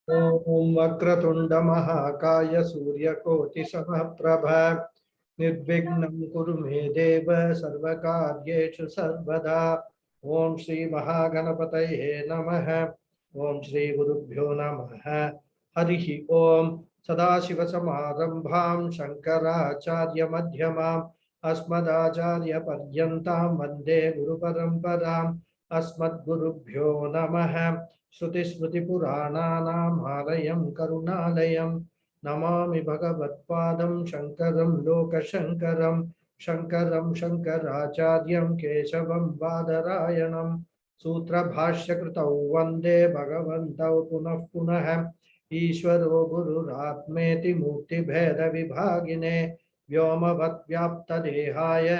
Om Vakratunda Mahakaya Suryakoti Samprabha Nirvignam Kuru Me Deva Sarvakaryeshu Sarvada. Om Shri Mahaganapataye Namaha. Om Shri Gurubhyo Namaha. Harihi Om Sadashiva Samadambham Shankaracharya Madhyamam Asmadacharya Paryantam Vande Guru Paramparam Asmadgurubhyo Namaha. Shruti Smriti Purananam Alayam Karunalayam Namami Bhagavatpadam Shankaram Loka Shankaram Shankaram Shankaracharyam Keshavam Badarayanam Sutra Bhashya Kritau Vande Bhagavantau Punah Punah Ishvaro Guru Ratmeti Mukti Bheda Vibhagine Vyoma Vyapta Dehaya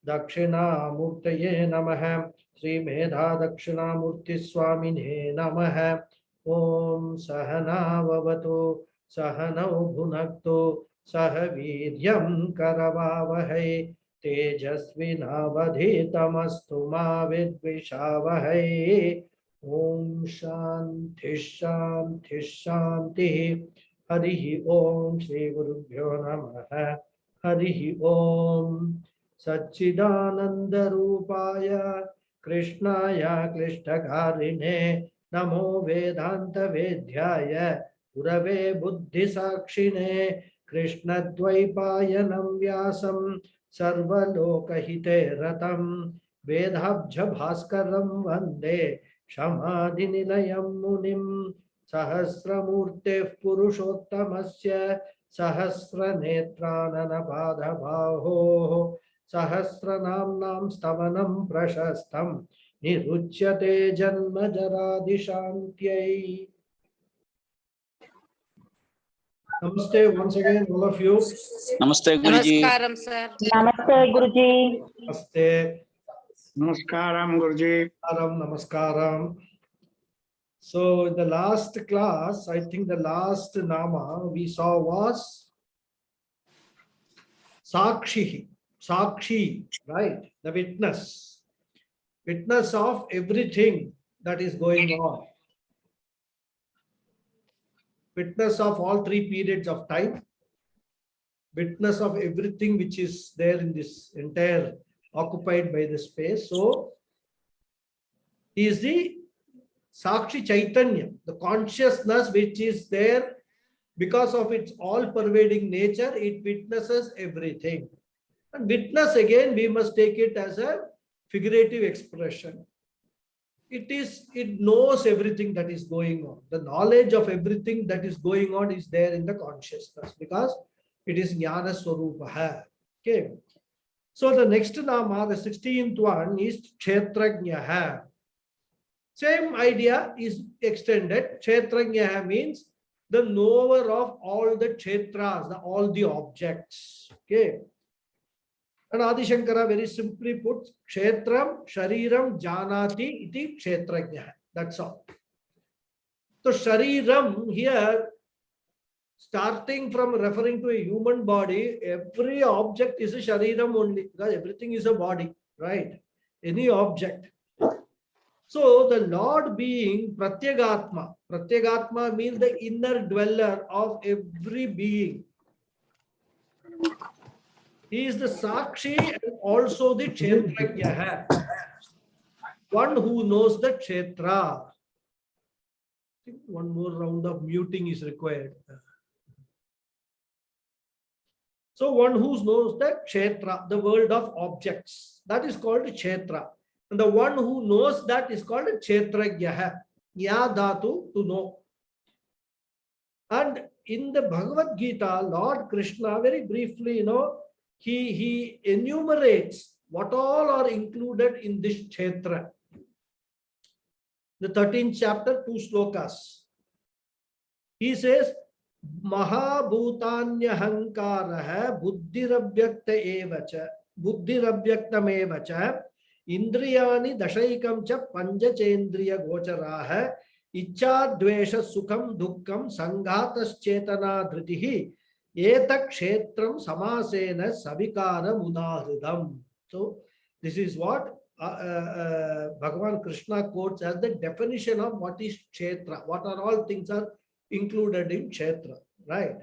Dakshina Murtaye Namaha Sri Medha Dakshina Murti Swamine Namaha. Om Sahana Vavatu Sahanau Bhunaktu Sahaviryam Karavavahai Tejasvinavadhitamastu ma vidvishavahai. Om Shanti Shanti Shanti. Harihi Om Shri Gurubhyo Namaha. Harihi Om Satchidananda Rupaya Krishnaya Klishtakarine Namo Vedanta Vedhyaya Gurave Buddhi Sakshine Krishna Dvaipayanam Vyasam Sarvalokahite Ratam Vedabja Bhaskaram Vande Shamadhi Nilayam Munim Sahasramurte Purushottamasya Sahasranetranana Badhabaho Sahasranamam Stavanam Prashastam Niruchyate Janma Jaradishantyai. Namaste once again, all of you. Namaste, Guruji. Namaskaram, sir. Namaste, Guruji. Namaste. Namaskaram, Guruji. Namaskaram. So, in the last class, I think the last nama we saw was Sakshi. Sakshi, right? The witness. Witness of everything that is going on. Witness of all three periods of time. Witness of everything which is there in this entire occupied by the space. So, he is the Sakshi Chaitanya, the consciousness which is there because of its all-pervading nature, it witnesses everything. And witness, again, we must take it as a figurative expression. It knows everything that is going on. The knowledge of everything that is going on is there in the consciousness because it is Jnana Swarupaha. Okay. So the next nama, the 16th one, is Kshetrajnaha. Same idea is extended. Kshetrajnaha means the knower of all the kshetras, all the objects. Okay. And Adi Shankara very simply puts Kshetram, Shariram, Janati, iti Kshetrajnaha. That's all. So Shariram here, starting from referring to a human body, every object is a Shariram only because everything is a body, right? Any object. So the Lord being Pratyagatma. Pratyagatma means the inner dweller of every being. He is the Sakshi and also the Kshetrajnaha. One who knows the Kshetra. I think one more round of muting is required. So one who knows the Kshetra, the world of objects. That is called Kshetra. And the one who knows that is called Kshetrajnaha. Yadatu, to know. And in the Bhagavad Gita, Lord Krishna, very briefly, he enumerates what all are included in this Kshetra. The 13th chapter, 2 slokas. He says, Mahabhutanyahankaraha buddhirabhyaktam evacha Indriyani dashaikam cha panjachendriya gocharaha Icha dvesha sukham dukkam sanghatas chetana dhritihi Etak kshetram samasena savikara mudahridam. So this is what Bhagavan Krishna quotes as the definition of what is Kshetra, what are all things are included in Kshetra, right?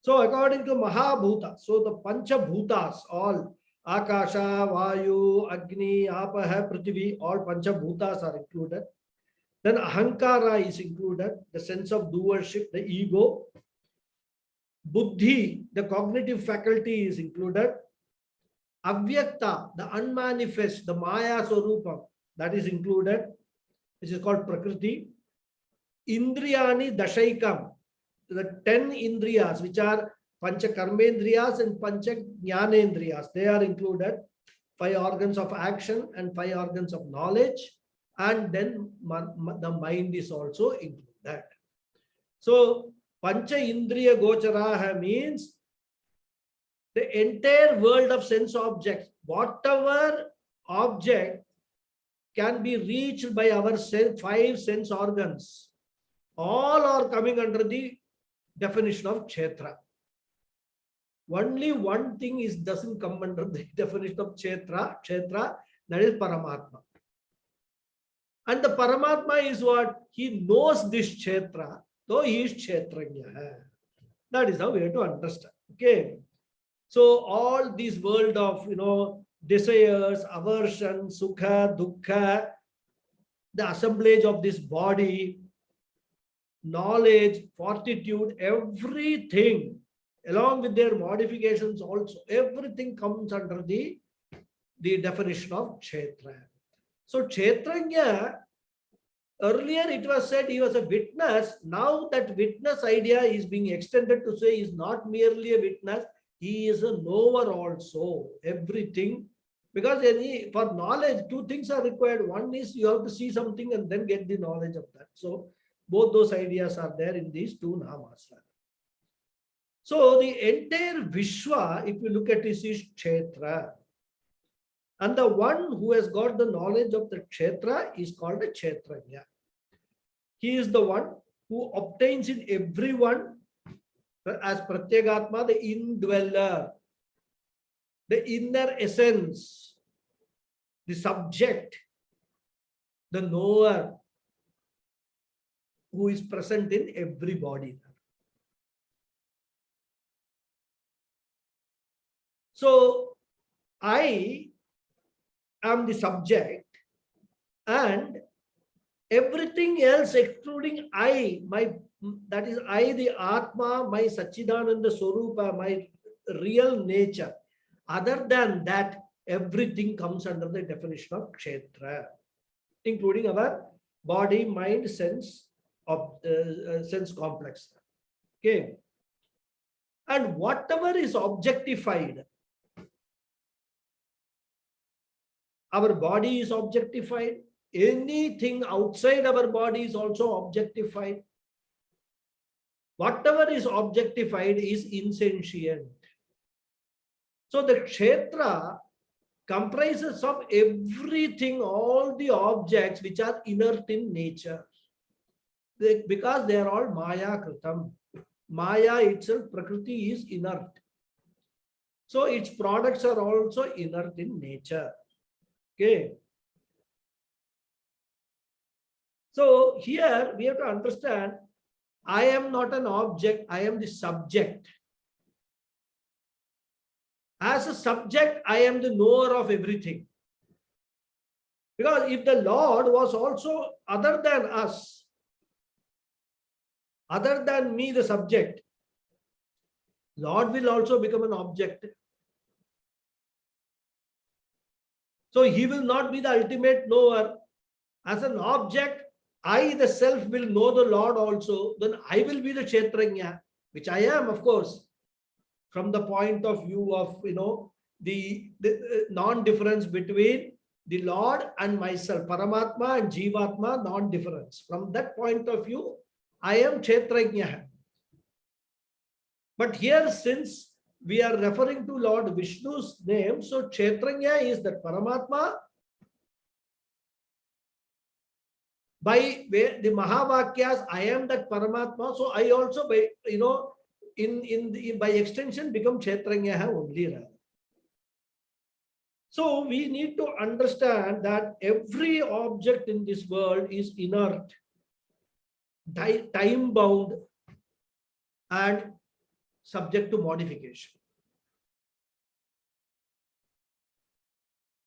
So according to Mahabhuta, so the Panchabhutas, all Akasha, Vayu, Agni, Apaha, Prithvi, all Panchabhutas are included. Then Ahankara is included, the sense of doership, the ego. Buddhi, the cognitive faculty is included. Avyakta, the unmanifest, the Maya Swarupam, that is included, which is called Prakriti. Indriyani Dashaikam, the 10 Indriyas, which are Pancha Karmendriyas and Pancha Jnanendriyas, they are included. 5 organs of action and 5 organs of knowledge. And then the mind is also included. So, Pancha Indriya Gocharaha means the entire world of sense objects, whatever object can be reached by our 5 sense organs, all are coming under the definition of Kshetra. Only one thing doesn't come under the definition of Kshetra, that is Paramatma. And the Paramatma is what? He knows this Kshetra, though he is Kshetranya. That is how we have to understand. Okay. So all this world of, desires, aversion, sukha, dukkha, the assemblage of this body, knowledge, fortitude, everything, along with their modifications also, everything comes under the definition of Kshetra. So Kshetranya, earlier it was said he was a witness. Now that witness idea is being extended to say he is not merely a witness, he is a knower also, everything. Because for knowledge, 2 things are required. One is you have to see something and then get the knowledge of that. So both those ideas are there in these 2 namas. So the entire Vishwa, if you look at this, is Kshetra. And the one who has got the knowledge of the Kshetra is called a Kshetranya. He is the one who obtains in everyone as Pratyagatma, the indweller, the inner essence, the subject, the knower, who is present in every body. So I am the subject, and everything else excluding I, that is I, the Atma, my Satchidananda Swarupa, my real nature. Other than that, everything comes under the definition of Kshetra, including our body, mind, sense complex. Okay. And whatever is objectified, our body is objectified. Anything outside our body is also objectified. Whatever is objectified is insentient. So the Kshetra comprises of everything, all the objects which are inert in nature. Because they are all Maya Kritam. Maya itself, Prakriti, is inert. So its products are also inert in nature. Okay. So here we have to understand, I am not an object, I am the subject. As a subject, I am the knower of everything. Because if the Lord was also other than us, other than me, the subject, Lord will also become an object. So he will not be the ultimate knower. As an object, I, the self, will know the Lord also. Then I will be the Kshetranya, which I am, of course, from the point of view of, the non-difference between the Lord and myself, Paramatma and Jivatma, non-difference. From that point of view, I am Kshetranya. But here, since we are referring to Lord Vishnu's name, so Kshetranya is that Paramatma. By the Mahavakyas, I am that Paramatma. So I also, by by extension, become Kshetranya only. So we need to understand that every object in this world is inert, time bound, and subject to modification.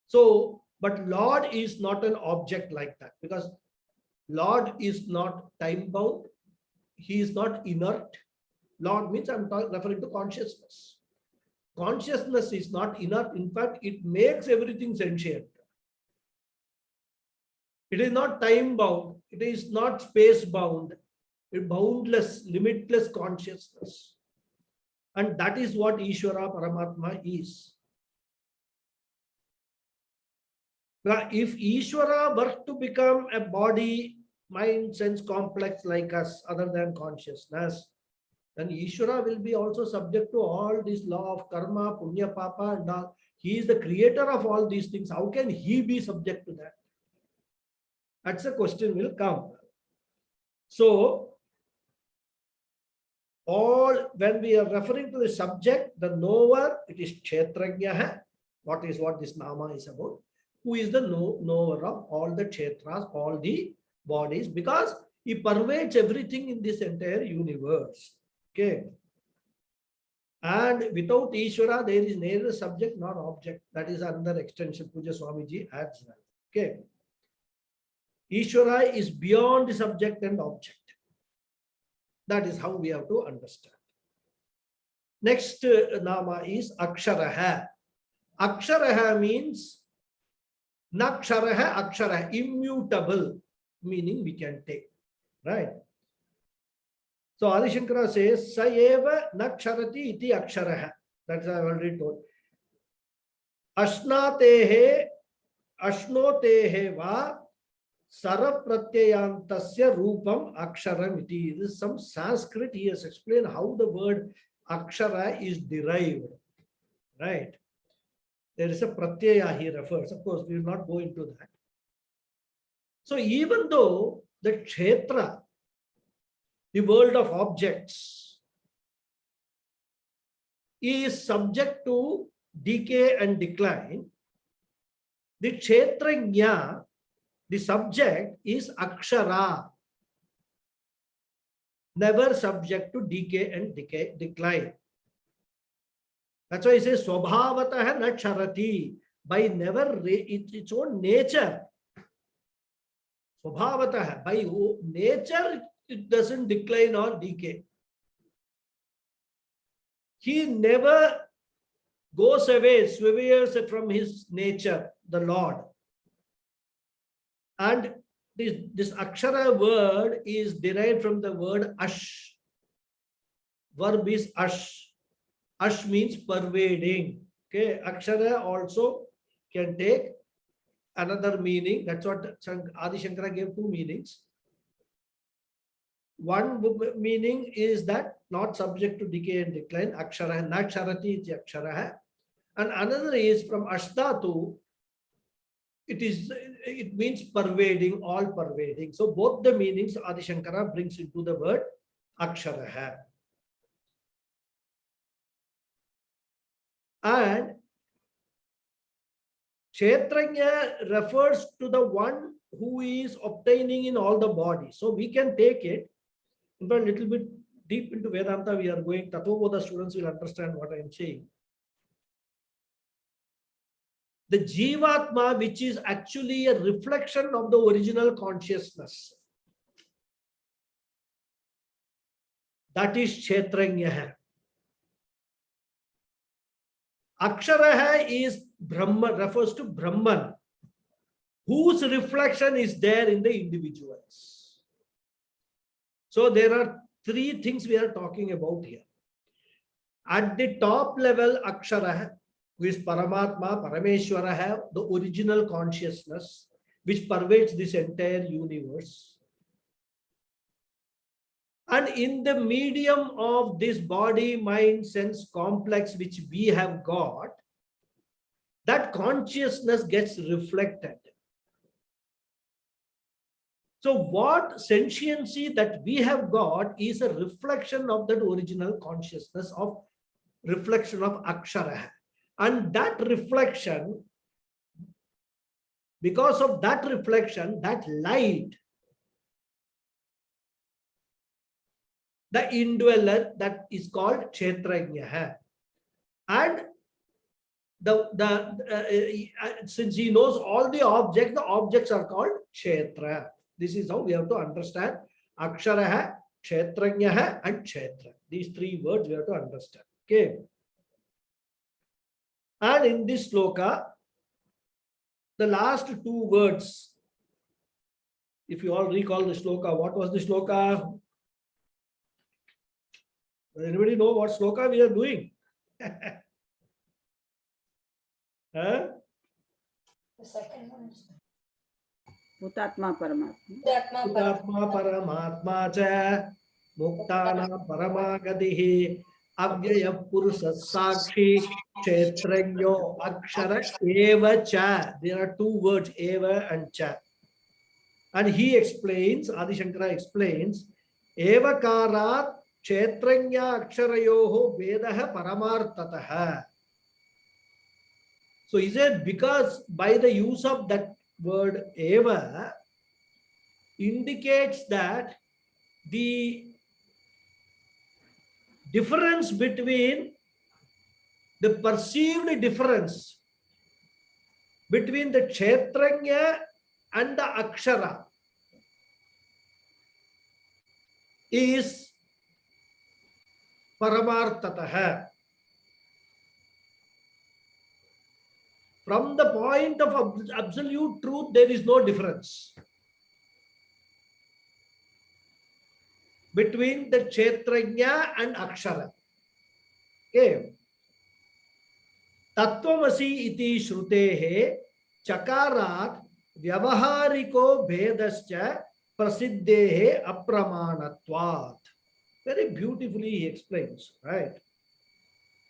So, but Lord is not an object like that, because Lord is not time bound. He is not inert. Lord means I'm referring to consciousness. Consciousness is not inert. In fact, it makes everything sentient. It is not time bound. It is not space bound. It boundless, limitless consciousness. And that is what Ishvara Paramatma is. Now, if Ishvara were to become a body, mind, sense complex like us, other than consciousness, then Ishvara will be also subject to all this law of karma, punya, papa, and all. He is the creator of all these things. How can he be subject to that? That's a question will come. So, all when we are referring to the subject, the knower, it is Kshetrajna. What this Nama is about? Who is the knower of all the Kshetras, all the bodies, because he pervades everything in this entire universe. Okay. And without Ishvara, there is neither subject nor object. That is another extension Puja Swamiji adds that. Okay. Ishvara is beyond the subject and object. That is how we have to understand. Next Nama is Aksharaha. Aksharaha means Naksharaha, Aksharaha, immutable, meaning we can take. Right? So Adi Shankara says, Sayeva Naksharati iti Aksharaha. That's I already told. Ashnotehe va Sarapratyayantasya Rupam Aksharam iti. This is some Sanskrit. He has explained how the word Akshara is derived. Right? There is a pratyaya he refers. Of course, we will not go into that. So even though the Kshetra, the world of objects, is subject to decay and decline, the Kshetrajna, the subject, is Akshara, never subject to decay and decline. That's why he says Swabhavataha na charati, by never its own nature. Swabhavataha, by nature it doesn't decline or decay. He never goes away, sways from his nature, the Lord. And this Akshara word is derived from the word Ash. Verb is Ash. Ash means pervading. Okay, Akshara also can take another meaning. That's what Adi Shankara gave two meanings. One meaning is that not subject to decay and decline, Akshara, Naksharati iti Akshara. And another is from Ashdhatu, it means pervading, all pervading. So both the meanings Adi Shankara brings into the word Akshara. And Kshetrajna refers to the one who is obtaining in all the bodies. So we can take it, in fact, a little bit deep into Vedanta we are going. Tattvabodha students will understand what I am saying. The Jivatma, which is actually a reflection of the original consciousness, that is Kshetrajna. Aksharaha is Brahman, refers to Brahman, whose reflection is there in the individuals. So there are three things we are talking about here. At the top level, Aksharaha, who is Paramatma, Parameshwaraha, the original consciousness, which pervades this entire universe. And in the medium of this body, mind, sense complex which we have got, that consciousness gets reflected. So what sentiency that we have got is a reflection of that original consciousness, of reflection of Akshara. And that reflection Because of that reflection, that light, the indweller, that is called Kshetrajna. And since he knows all the objects are called Kshetra. This is how we have to understand Akshara, Kshetrajna, and Kshetra. These three words we have to understand. Okay. And in this sloka, the last two words, if you all recall the sloka, what was the sloka? Does anybody know what sloka we are doing? Huh? The second one is Bhutatma Paramatma. Bhutatma Paramatma cha Muktana Paramagadihi Avyaya Purusa Sakshi Kshetrajno Akshara Eva cha. There are two words, Eva and cha. And he explains, Adi Shankara explains, Eva Karat Kshetrajna Aksharayoho Vedaha Paramartataha. So he said, because by the use of that word Eva indicates that the difference between the perceived difference between the Kshetrajna and the Akshara is Paramartataha. From the point of absolute truth, there is no difference between the Kshetrajna and Akshara. Okay. Tattvamasi iti shrutehe chakarat vyavahariko bhedascha prasiddehe apramanatvat. Very beautifully he explains, right?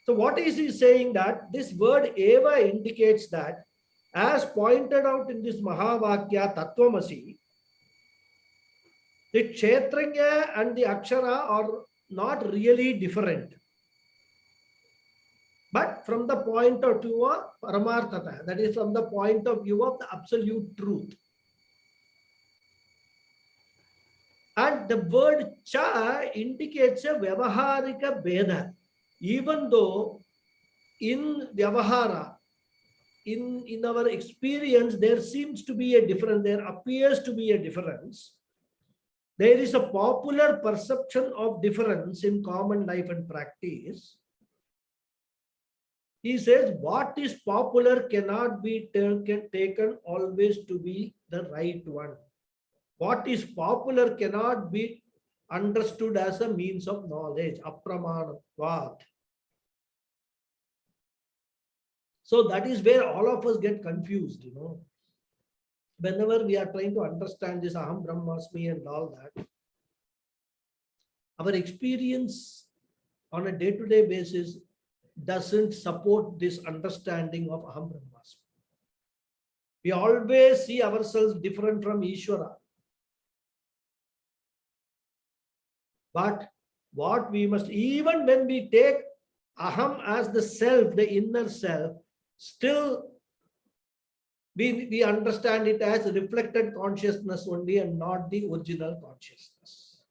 So what is he saying? That this word Eva indicates that, as pointed out in this Mahavakya Tattvamasi, the Kshetrajna and the Akshara are not really different. But from the point of view of Paramartata, that is from the point of view of the absolute truth. And the word Cha indicates a Vyavaharika Beda. Even though in Vyavahara, in our experience, there seems to be a difference, there appears to be a difference. There is a popular perception of difference in common life and practice. He says what is popular cannot be taken always to be the right one. What is popular cannot be understood as a means of knowledge, apramanatvat. So that is where all of us get confused, Whenever we are trying to understand this Aham Brahmasmi and all that, our experience on a day-to-day basis doesn't support this understanding of Aham Brahmasmi. We always see ourselves different from Ishvara. But what we must, even when we take Aham as the self, the inner self, still we understand it as reflected consciousness only and not the original consciousness.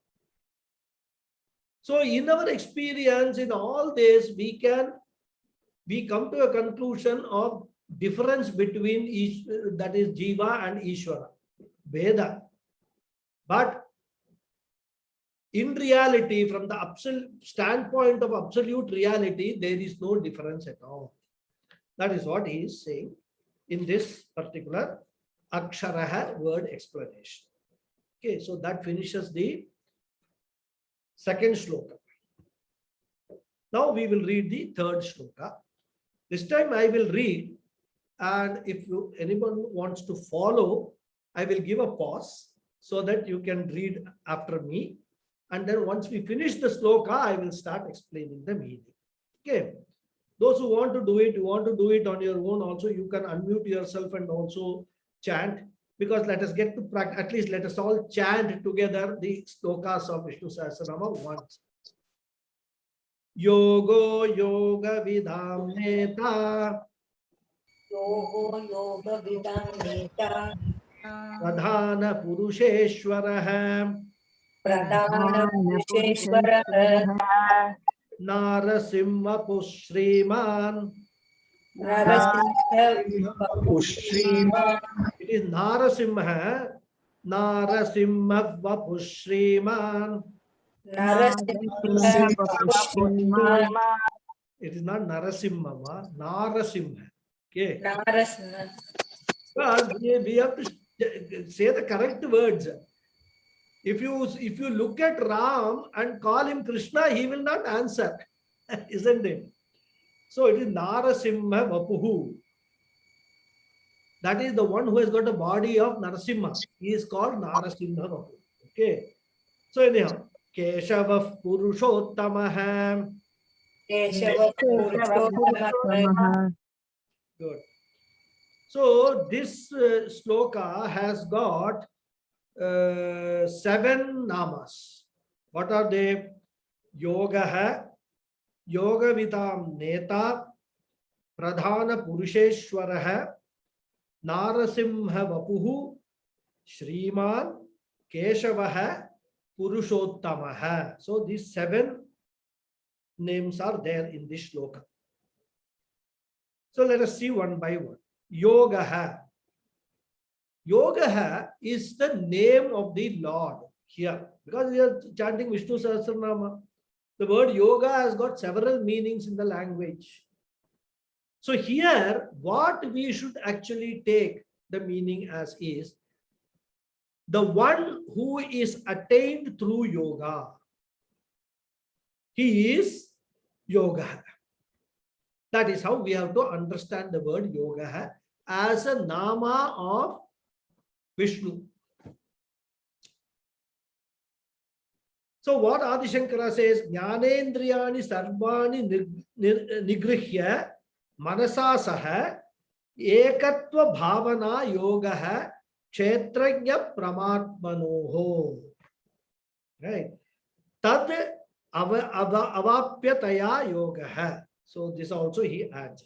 So in our experience, in all this, we come to a conclusion of difference between each, that is Jiva and Ishvara, Veda. But in reality, from the absolute standpoint of absolute reality, there is no difference at all. That is what he is saying in this particular Aksharaha word explanation. Okay, so that finishes the second shloka. Now we will read the third shloka. This time I will read, and if anyone wants to follow, I will give a pause so that you can read after me. And then once we finish the sloka, I will start explaining the meaning. Okay. Those who want to do it, you want to do it on your own also, you can unmute yourself and also chant, because let us get to practice. At least let us all chant together the slokas of Vishnu Sahasranamam once. Yogo yoga vidam neta Yogo yoga vidam neta. Pradhana Purusheshwarah Pradhana Purusheshwarah. Narasimha Pushriman. Narasimha Vapushriman. It is Narasimha. Narasimha Vapushriman. Narasimha Vapushriman. It is not Narasimha, Narasimha. Okay. Narasimha. Because we have to say the correct words. If you look at Ram and call him Krishna, he will not answer, isn't it? So it is Narasimha Vapuhu. That is the one who has got a body of Narasimha. He is called Narasimha Vapu. Okay. So anyhow, Keshava Purushottamah. Keshava Purushottamah. Good. So this sloka has got 7 namas. What are they? Yogaha, Yogavitam Neta, Pradhana Purusheshwaraha, Narasimha Vapuhu, Shriman, Keshavaha, Purushottamaha. So these 7 names are there in this shloka. So let us see one by one. Yogaha. Yogaha is the name of the Lord here. Because we are chanting Vishnu Sahasranamam. The word yoga has got several meanings in the language. So here, what we should actually take the meaning as is the one who is attained through yoga. He is yoga. That is how we have to understand the word yoga as a nama of Vishnu. So what Adi Shankara says, Jnanendriyani sarvani nigrihya manasa saha ekatva bhavana yogaha kshetrajna pramatmanoho. Right. Tad avapyataya yogaha. So this also he adds.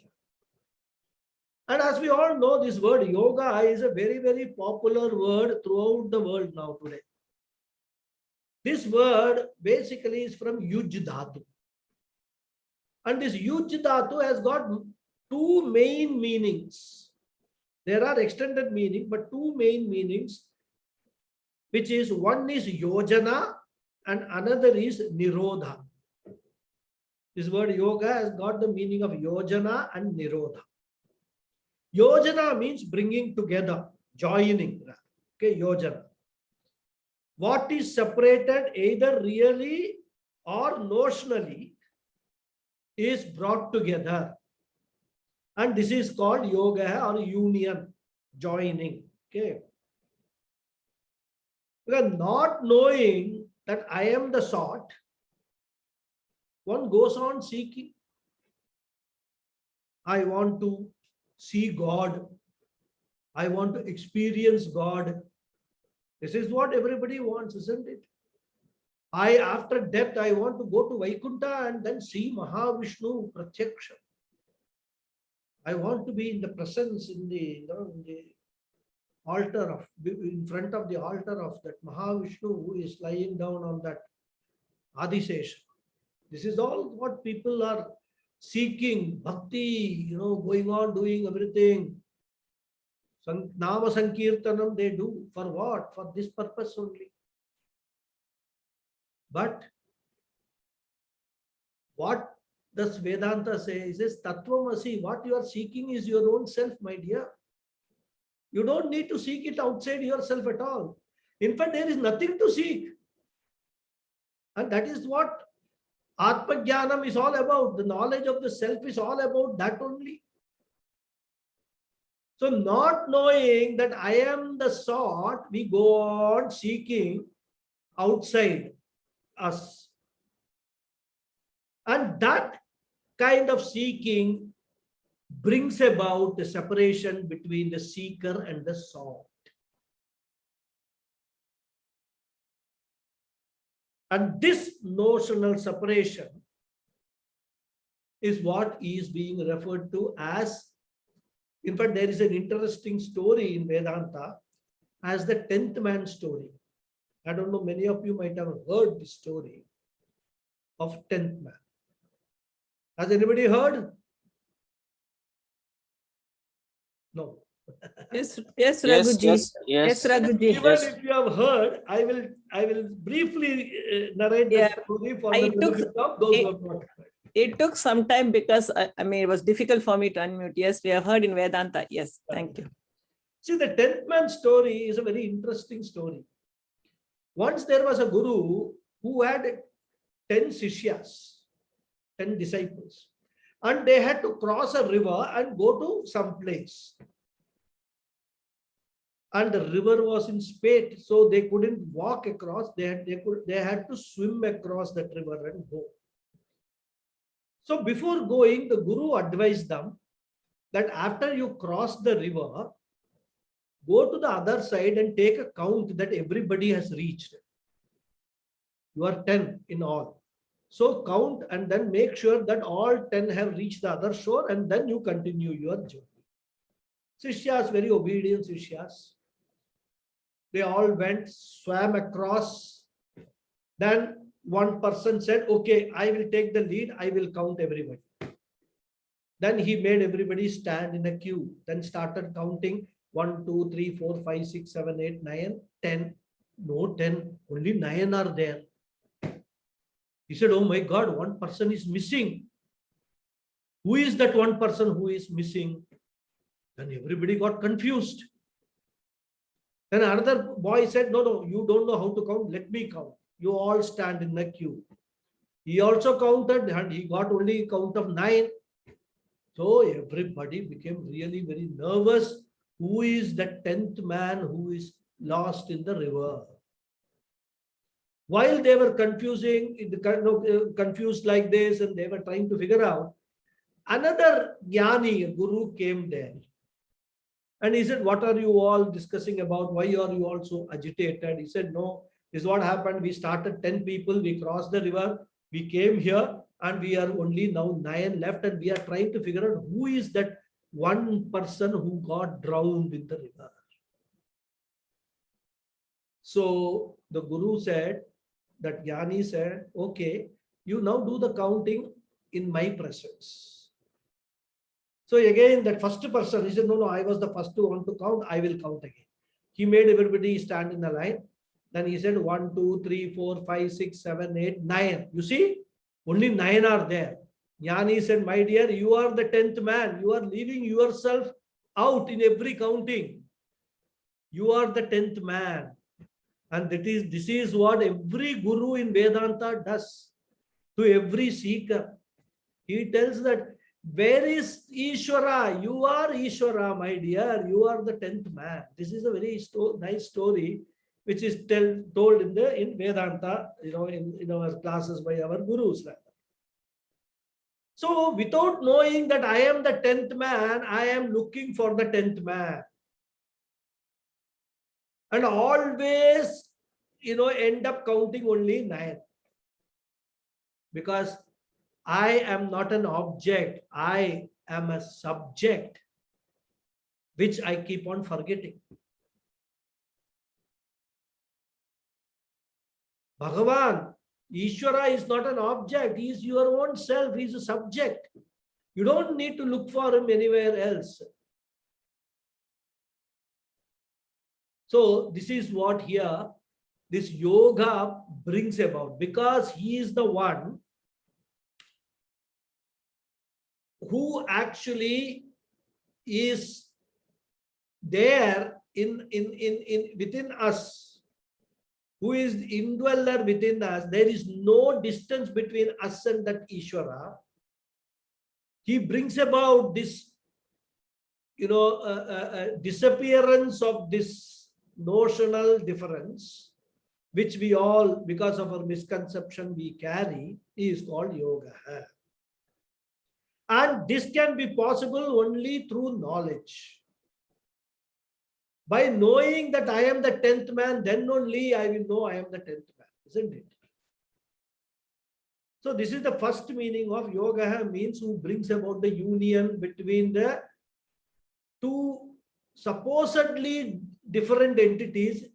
And as we all know, this word yoga is a very, very popular word throughout the world now today. This word basically is from Yuj Dhatu. And this Yuj Dhatu has got 2 main meanings. There are extended meaning, but 2 main meanings, which is one is Yojana and another is Nirodha. This word yoga has got the meaning of Yojana and Nirodha. Yojana means bringing together, joining. Okay, Yojana. What is separated either really or notionally is brought together. And this is called yoga or union, joining. Okay. Because not knowing that I am the sort, one goes on seeking. I want to see God. I want to experience God. This is what everybody wants, isn't it? After death, I want to go to Vaikuntha and then see Mahavishnu Pratyaksha. I want to be in the presence in the altar in front of the altar of that Mahavishnu who is lying down on that Adisesha. This is all what people are seeking, bhakti, going on doing everything. Nama Sankirtanam they do. For what? For this purpose only. But what does Vedanta say? It says, Tattvamasi, what you are seeking is your own self, my dear. You don't need to seek it outside yourself at all. In fact, there is nothing to seek. And that is what Atma Jnanam is all about. The knowledge of the self is all about that only. So not knowing that I am the sort, we go on seeking outside us. And that kind of seeking brings about the separation between the seeker and the sought. And this notional separation is what is being referred to as In fact, there is an interesting story in Vedanta as the 10th man story. I don't know, many of you might have heard the story of 10th man. Has anybody heard? No. Yes, Yes, Raghuji. yes, Yes, yes. Raghuji. Even Yes. if you have heard, I will briefly narrate Yeah, the story for I the took- benefit of those who it- have not heard. It took some time because I mean, it was difficult for me to unmute. Yes, we have heard in Vedanta. Yes, thank you. See, the 10th man story is a very interesting story. Once there was a guru who had 10 sishyas, 10 disciples, and they had to cross a river and go to some place. And the river was in spate, so they couldn't walk across. They had to swim across that river and go. So before going, the guru advised them that after you cross the river, go to the other side and take a count that everybody has reached. You are 10 in all. So count and then make sure that all 10 have reached the other shore, and then you continue your journey. Sishyas, very obedient Sishyas. They all went, swam across. Then one person said, okay, I will take the lead. I will count everybody. Then he made everybody stand in a queue. Then started counting 1, 2, 3, 4, 5, 6, 7, 8, 9, 10. No 10, only 9 are there. He said, oh my God, one person is missing. Who is that one person who is missing? Then everybody got confused. Then another boy said, no, you don't know how to count. Let me count. You all stand in the queue. He also counted and he got only a count of 9. So everybody became really very nervous. Who is the 10th man who is lost in the river? While they were confused like this, and they were trying to figure out, another jnani, a guru, came there. And he said, what are you all discussing about? Why are you all so agitated? He said, no, this is what happened. We started 10 people. We crossed the river. We came here and we are only now 9 left. And we are trying to figure out who is that one person who got drowned in the river. So the guru said, that jnani said, okay, you now do the counting in my presence. So again, that first person, he said, no, I was the first one to count. I will count again. He made everybody stand in a line. Then he said 1, 2, 3, 4, 5, 6, 7, 8, 9. You see, only 9 are there. Jnani said, my dear, you are the 10th man. You are leaving yourself out in every counting. You are the 10th man. And this is what every guru in Vedanta does to every seeker. He tells that, where is Ishvara? You are Ishvara, my dear. You are the 10th man. This is a very nice story, which is told in Vedanta, in our classes by our gurus. So without knowing that I am the 10th man, I am looking for the 10th man. And always, end up counting only 9. Because I am not an object. I am a subject, which I keep on forgetting. Bhagavan, Ishvara is not an object. He is your own self. He is a subject. You don't need to look for him anywhere else. So this is what here this yoga brings about, because he is the one who actually is there within us, who is the indweller within us. There is no distance between us and that Ishvara. He brings about this, disappearance of this notional difference, which we all, because of our misconception, we carry, is called yoga. And this can be possible only through knowledge. By knowing that I am the 10th man, then only I will know I am the 10th man, isn't it? So this is the first meaning of yoga, means who brings about the union between the two supposedly different entities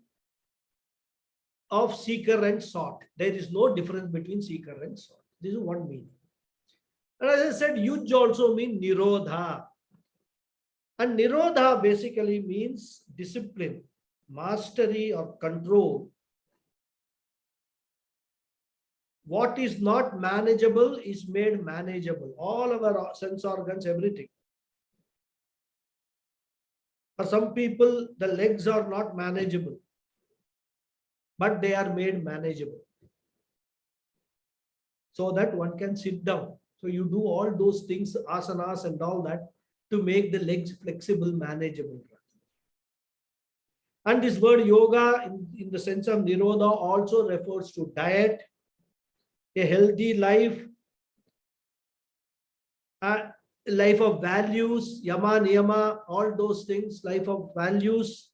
of seeker and sought. There is no difference between seeker and sought. This is one meaning. And as I said, yuj also means nirodha. And nirodha basically means discipline, mastery or control. What is not manageable is made manageable. All our sense organs, everything. For some people, the legs are not manageable, but they are made manageable, so that one can sit down. So you do all those things, asanas and all that, to make the legs flexible, manageable. And this word yoga in the sense of nirodha also refers to diet, a healthy life, a life of values, yama, niyama, all those things, life of values,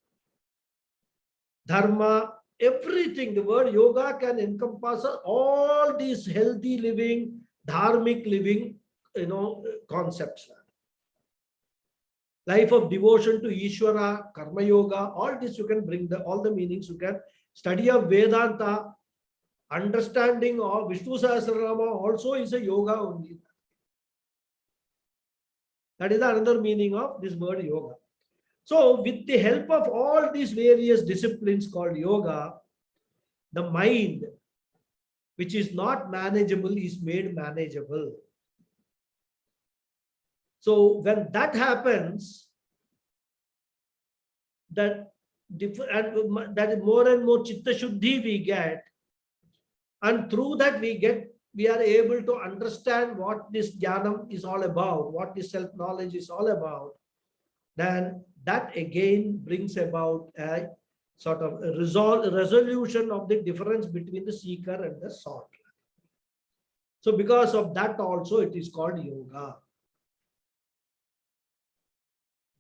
dharma, everything. The word yoga can encompass all these healthy living, dharmic living, concepts. Life of devotion to Ishvara, karma yoga, all this you can bring, all the meanings you can. Study of Vedanta, understanding of Vishnu Sahasranamam also is a yoga only. That is another meaning of this word yoga. So with the help of all these various disciplines called yoga, the mind, which is not manageable, is made manageable. So when that happens, that more and more chitta shuddhi we get, and through that we are able to understand what this jnanam is all about, what this self-knowledge is all about, then that again brings about a sort of a resolution of the difference between the seeker and the sought. So because of that also it is called yoga.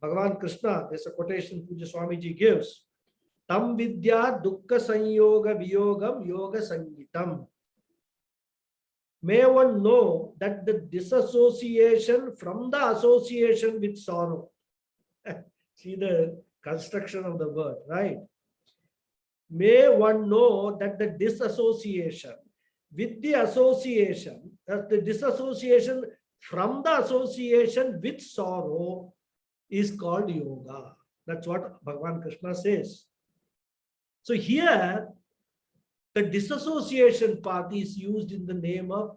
Bhagavan Krishna, there's a quotation Puja Swamiji gives. Tam vidya dukkha sanyoga viyogam yoga sangitam. May one know that the disassociation from the association with sorrow. See the construction of the word, right? May one know that the disassociation with the association, that the disassociation from the association with sorrow is called yoga. That's what Bhagavan Krishna says. So here, the disassociation part is used in the name of,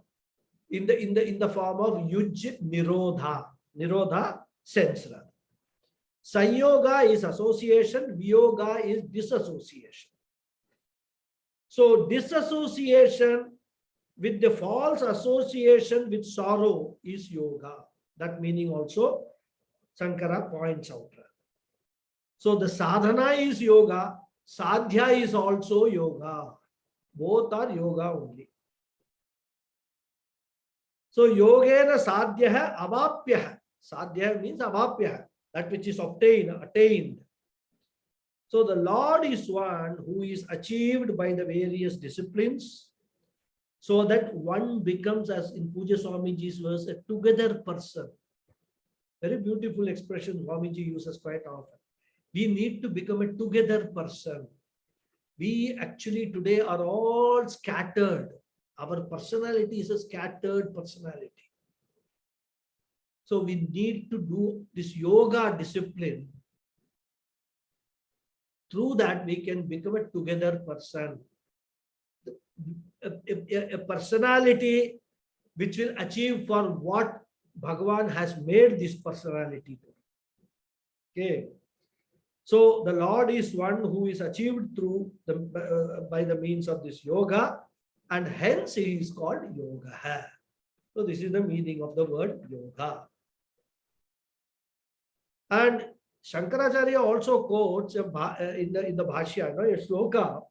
in the form of yuj nirodha. Nirodha, sense rather. Sanyoga is association, viyoga is disassociation. So disassociation with the false association with sorrow is yoga. That meaning also Sankara points out. So the sadhana is yoga, sadhya is also yoga. Both are yoga only. So yogena sadhya avapya. Sadhya means avapya, that which is obtained, attained. So the Lord is one who is achieved by the various disciplines, so that one becomes, as in Puja Swamiji's verse, a together person. Very beautiful expression Swamiji uses quite often. We need to become a together person. We actually today are all scattered. Our personality is a scattered personality. So we need to do this yoga discipline. Through that, we can become a together person. A personality which will achieve for what Bhagavan has made this personality to. Okay. So the Lord is one who is achieved through by the means of this yoga, and hence he is called yoga. So this is the meaning of the word yoga. And Shankaracharya also quotes in the Bhashya, a sloka,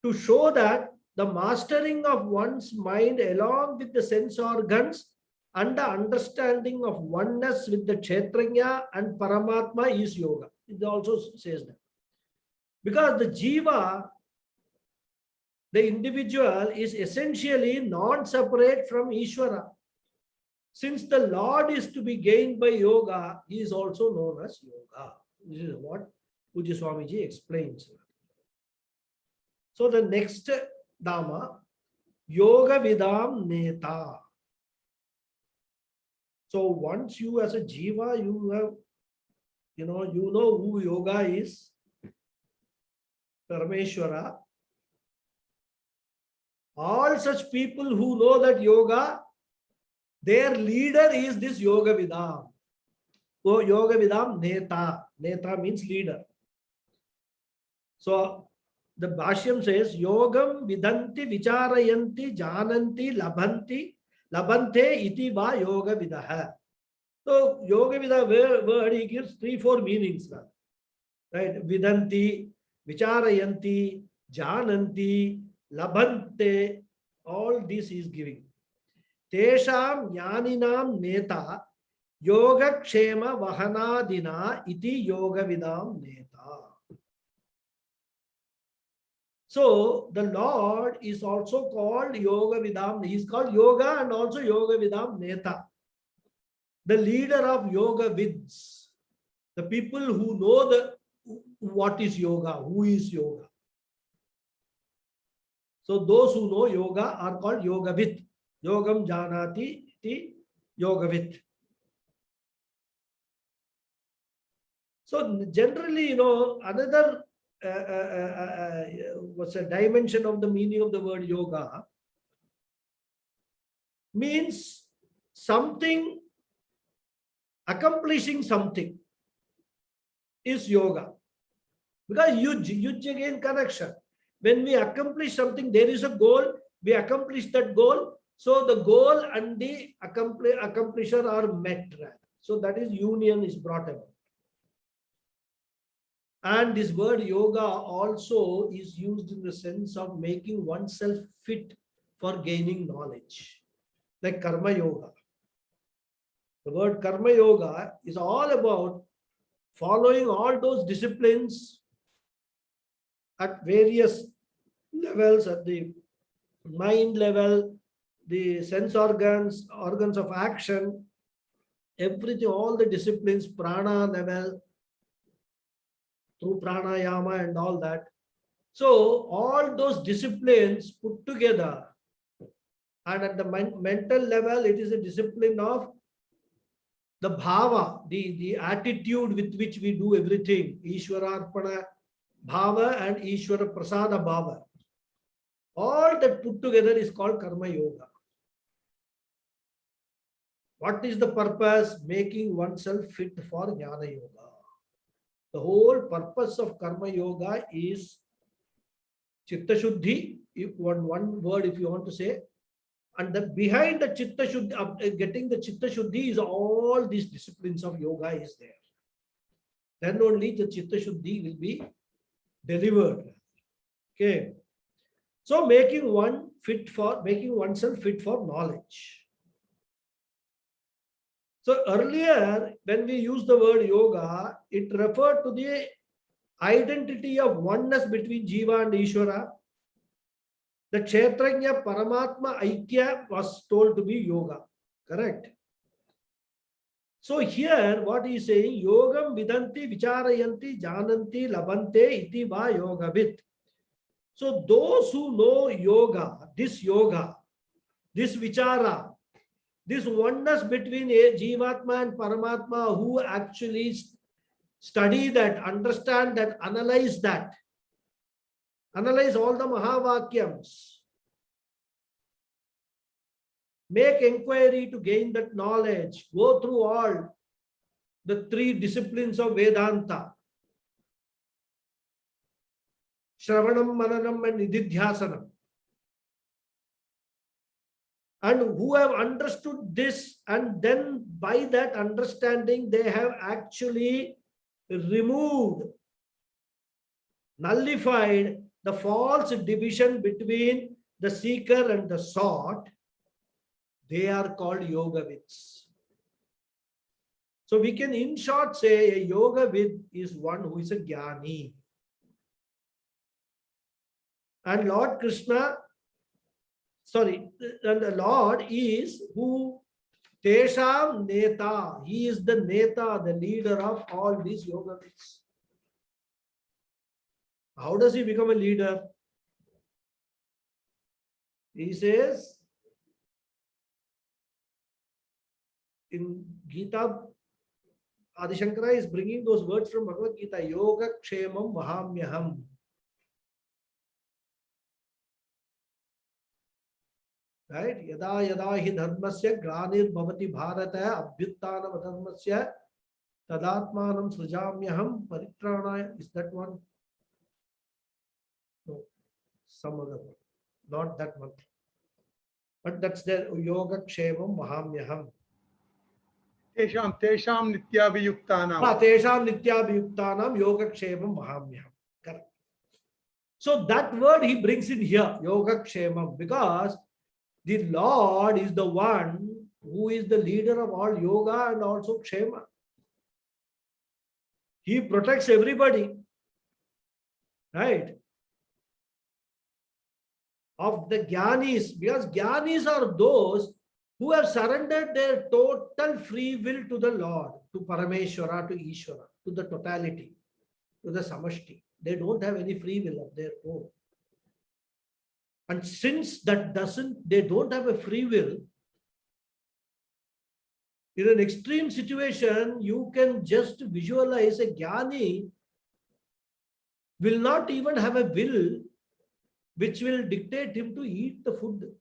to show that the mastering of one's mind along with the sense organs and the understanding of oneness with the Kshetranya and Paramatma is yoga. It also says that. Because the jiva, the individual, is essentially non-separate from Ishvara. Since the Lord is to be gained by yoga, he is also known as yoga. This is what Pujya Swamiji explains. So the next Dhamma, Yoga Vidam Neta. So once you as a Jiva, you have, you know who yoga is, Parameshwara. All such people who know that yoga, their leader is this Yoga Vidam. So Yoga Vidam Neta. Neta means leader. So the Bhashyam says, Yogam Vidanti Vicharayanti Jananti Labante iti va Yoga Vidaha. So Yoga Vida word he gives 3-4 meanings. Right? Vidanti, Vicharayanti, Jananti, Labante, all this is giving. Tesham Jnaninam Neta Yoga Kshema Vahanadina iti Yoga Vidam Neta. So the Lord is also called Yoga Vidam. He is called Yoga and also Yoga Vidam Neta. The leader of Yoga Vids. The people who know what is yoga, who is yoga. So those who know yoga are called Yoga Vid. Yogam Janati iti Yoga Vid. So generally, another what's a dimension of the meaning of the word yoga means something, accomplishing something is yoga. Because yuj again connection. When we accomplish something, there is a goal, we accomplish that goal. So the goal and the accomplisher are met. So that is union is brought about. And this word yoga also is used in the sense of making oneself fit for gaining knowledge, like karma yoga. The word karma yoga is all about following all those disciplines at various levels, at the mind level, the sense organs of action, everything, all the disciplines, prana level, through pranayama and all that. So all those disciplines put together, and at the mental level, it is a discipline of the bhava, the attitude with which we do everything, Ishwararpana bhava and Ishwara prasada bhava. All that put together is called karma yoga. What is the purpose? Making oneself fit for jnana yoga. The whole purpose of karma yoga is chitta shuddhi, if one word if you want to say, and behind the chitta shuddhi, getting the chitta shuddhi is all these disciplines of yoga is there. Then only the chitta shuddhi will be delivered. Okay. So making oneself fit for knowledge. So earlier, when we use the word yoga, it referred to the identity of oneness between Jiva and Ishvara. The Kshetrajna Paramatma Aikya was told to be yoga. Correct? So here, what he is saying, Yogam Vidanti Vicharayanti Jananti Labante iti va yoga vid. So those who know yoga, this vichara, this oneness between Jivatma and Paramatma, who actually study that, understand that, analyze all the Mahavakyams, make inquiry to gain that knowledge, go through all the 3 disciplines of Vedanta, Shravanam, Mananam and Nididhyasanam. And who have understood this, and then by that understanding, they have actually removed, nullified the false division between the seeker and the sought. They are called yogavids. So we can in short say a yogavid is one who is a jnani. And Lord Krishna, and the Lord is who Tesham Neta. He is the Neta, the leader of all these yogavits. How does he become a leader? He says in Gita, Adi Shankara is bringing those words from Bhagavad Gita, Yoga Kshemam Mahamyaham. Right? Yada yada hi dharmasya granir bhavati bharata abhyuttanam adharmasya tadatmanam srijamyaham paritranaya. Is that one? No, some other one. Not that one. But that's there. Yoga Kshemam Mahamyaham. तेषां नित्याभियुक्तानां Tesham Nityabhyuktanam Yoga Kshemam Mahamyaham. Correct. So that word he brings in here, Yoga Kshemam, because the Lord is the one who is the leader of all yoga and also Kshema. He protects everybody, right? Of the Jnanis, because Jnanis are those who have surrendered their total free will to the Lord, to Parameshwara, to Ishvara, to the totality, to the Samashti. They don't have any free will of their own. And since they don't have a free will, in an extreme situation, you can just visualize a Jnani will not even have a will which will dictate him to eat the food.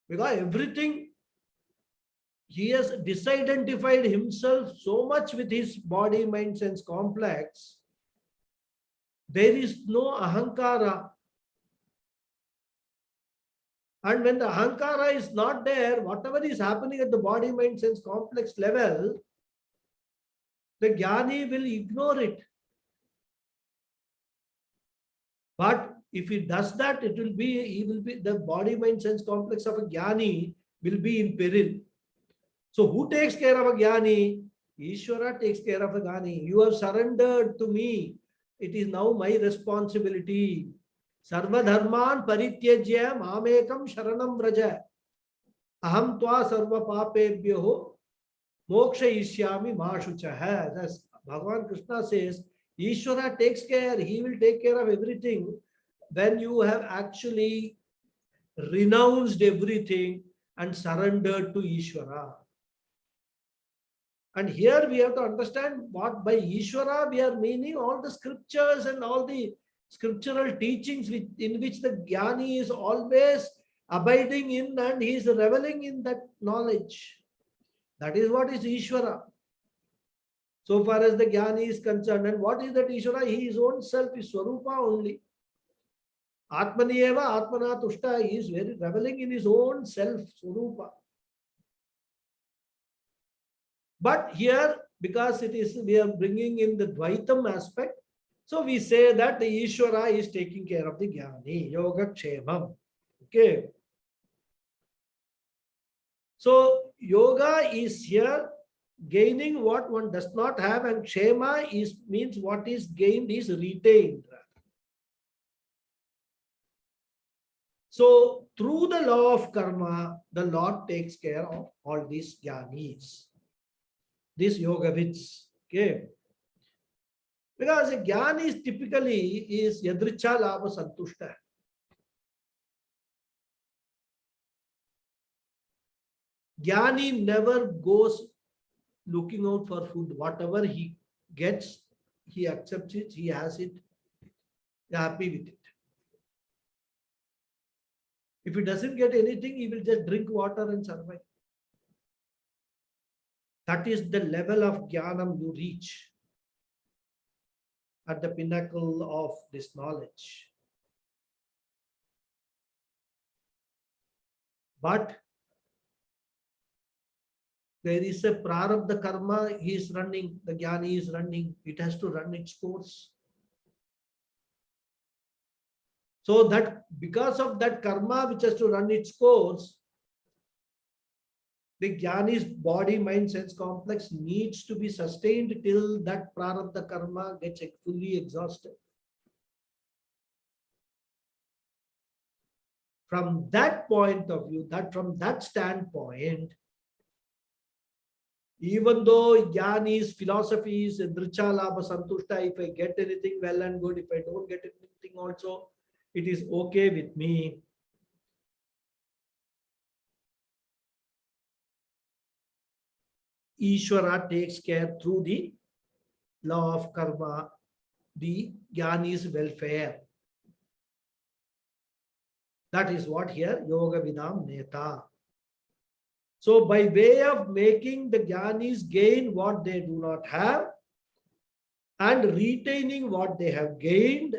Because everything, he has disidentified himself so much with his body, mind, sense complex. There is no ahankara. And when the ahankara is not there, whatever is happening at the body, mind, sense complex level, the Jnani will ignore it. But if he does that, the body, mind, sense complex of a Jnani will be in peril. So who takes care of a Jnani? Ishvara takes care of a Jnani. You have surrendered to me. It is now my responsibility. Sarva dharman parityajya mamekam sharanam vraja. Aham tva sarva papebhyo moksha ishyami mashuchaha. That's Bhagavan Krishna says, Ishvara takes care. He will take care of everything when you have actually renounced everything and surrendered to Ishvara. And here we have to understand what by Ishvara we are meaning all the scriptures and all the scriptural teachings in which the Jnani is always abiding in and he is reveling in that knowledge. That is what is Ishvara. So far as the Jnani is concerned. And what is that Ishvara? He is own self, is Swarupa only. Atmaniyeva Atmana Tushta, he is very reveling in his own self, Swarupa. But here, because we are bringing in the Dvaitam aspect, so we say that the Ishvara is taking care of the Jnani, Yoga Kshemam. Okay. So yoga is here gaining what one does not have, and Kshema means what is gained is retained. So through the law of karma, the Lord takes care of all these Jnanis, these yogavits. Okay. Because a Jnani typically is Yadricha Labha Santushta. Jnani never goes looking out for food. Whatever he gets, he accepts it, he has it, happy with it. If he doesn't get anything, he will just drink water and survive. That is the level of jnanam you reach at the pinnacle of this knowledge. But there is a prarabdha karma, he is running, the jnani is running, it has to run its course. So that because of that karma which has to run its course, the jnani's body, mind, sense complex needs to be sustained till that prarabdha karma gets fully exhausted. From that point of view, from that standpoint, even though Jnani's philosophy is Dricha Labha Santushta, if I get anything, well and good. If I don't get anything also, it is okay with me. Ishvara takes care through the law of karma, the Jnani's welfare. That is what here Yoga Vidam Neta. So by way of making the Jnanis gain what they do not have and retaining what they have gained,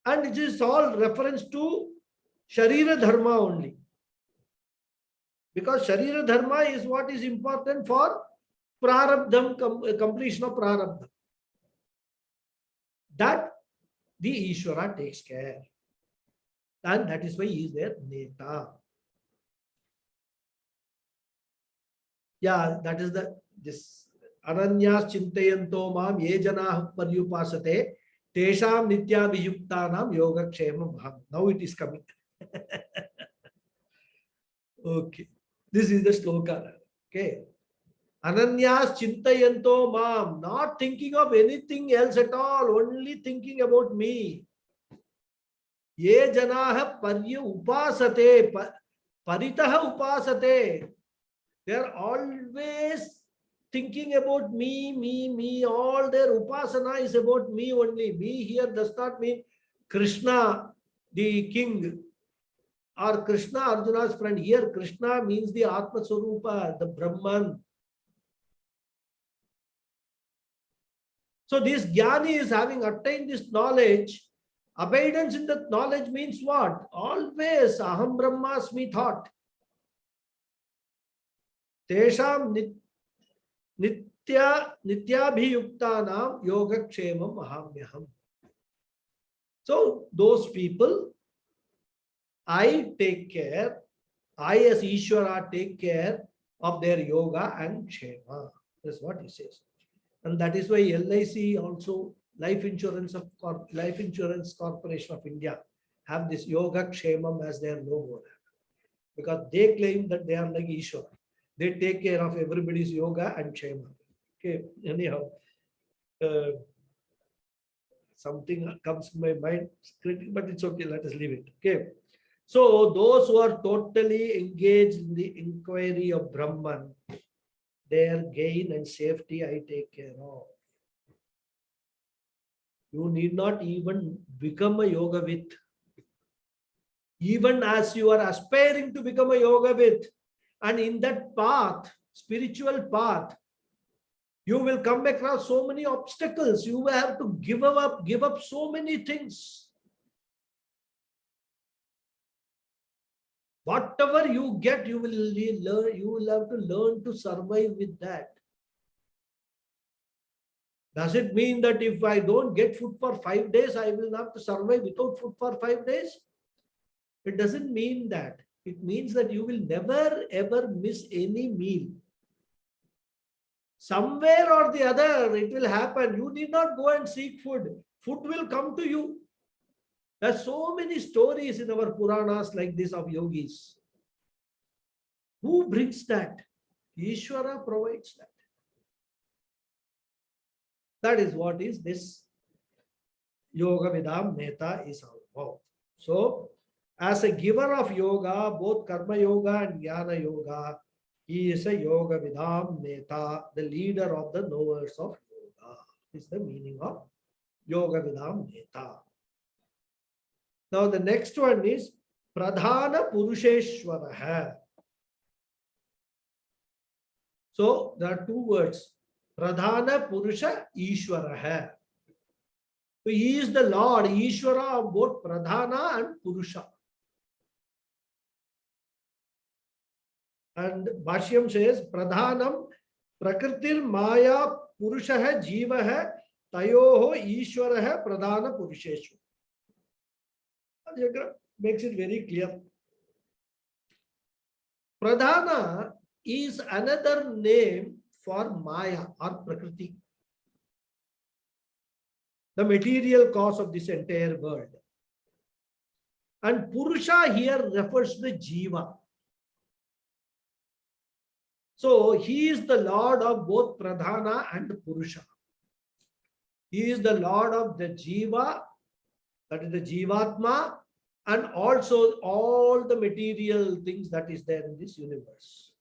and it is all reference to Sharira Dharma only. Because Sharira Dharma is what is important for Prarabdham, completion of Prarabdham. That the Ishvara takes care. And that is why he is their Neta. Yeah, that is this Ananyas Chintayanto Mam Ye Janah Paryupasate Tesham Nitya Viyuktanam Yoga Kshema Maham. Now it is coming. Okay. This is the sloka. Okay. Ananyas Chintayanto Mam, not thinking of anything else at all, only thinking about me. Ye Janah Paryu Upasate Paritaha Upasate. They are always thinking about me. All their upasana is about me only. Me here does not mean Krishna, the king, or Krishna, Arjuna's friend. Here, Krishna means the Atma Swarupa, the Brahman. So, this Jnani is having attained this knowledge. Abidance in that knowledge means what? Always Aham Brahmasmi thought. Tesham Nityabhiyuktanam Yogakshemam Ahamyaham. So those people, I take care, I as Ishvara take care of their yoga and kshema. That's what he says. And that is why LIC also, Life Insurance Corporation of India, have this Yoga Kshemam as their logo. Because they claim that they are like Ishvara. They take care of everybody's yoga and kshema. Okay, anyhow, something comes to my mind, but it's okay, let us leave it. Okay, so those who are totally engaged in the inquiry of Brahman, their gain and safety I take care of. You need not even become a yogavid. Even as you are aspiring to become a yogavid, and in that path, spiritual path, you will come across so many obstacles. You will have to give up so many things. Whatever you get, you will learn. You will have to learn to survive with that. Does it mean that if I don't get food for 5 days, I will have to survive without food for 5 days? It doesn't mean that. It means that you will never ever miss any meal. Somewhere or the other, it will happen. You need not go and seek food. Food will come to you. There are so many stories in our Puranas like this of yogis. Who brings that? Ishvara provides that. That is what is this Yoga Vidam Neta is all about. So, as a giver of yoga, both Karma Yoga and Jnana Yoga, he is a Yoga Vidam Neta, the leader of the knowers of yoga. Is the meaning of Yoga Vidam Neta. Now the next one is Pradhana Purusheshwaraha. So there are two words. Pradhana Purusha Ishwaraha. So he is the Lord, Ishvara of both Pradhana and Purusha. And Bhashyam says, Pradhanam Prakritir Maya Purushaha Jivaha Tayoho Ishwaraha Pradhana Purusheshwara. Diagram makes it very clear. Pradhana is another name for Maya or Prakriti, the material cause of this entire world. And Purusha here refers to the Jiva. So he is the Lord of both Pradhana and Purusha. He is the Lord of the Jiva, that is the Jivatma, and also all the material things that is there in this universe.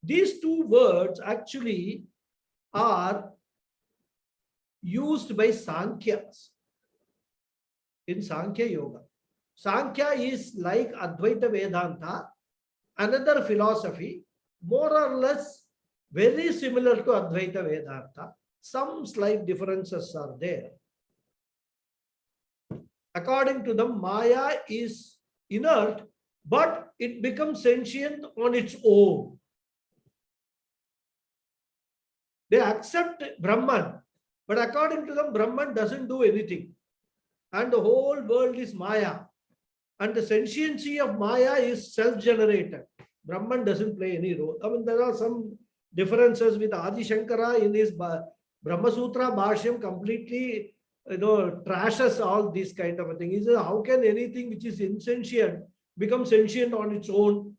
These two words actually are used by Sankhyas in Sankhya Yoga. Sankhya is like Advaita Vedanta, another philosophy, more or less very similar to Advaita Vedanta. Some slight differences are there. According to them, Maya is inert, but it becomes sentient on its own. They accept Brahman, but according to them, Brahman doesn't do anything. And the whole world is Maya. And the sentiency of Maya is self-generated. Brahman doesn't play any role. I mean, there are some differences with Adi Shankara in his Brahma Sutra Bhashyam completely, trashes all these kind of a thing. He says, how can anything which is insentient become sentient on its own?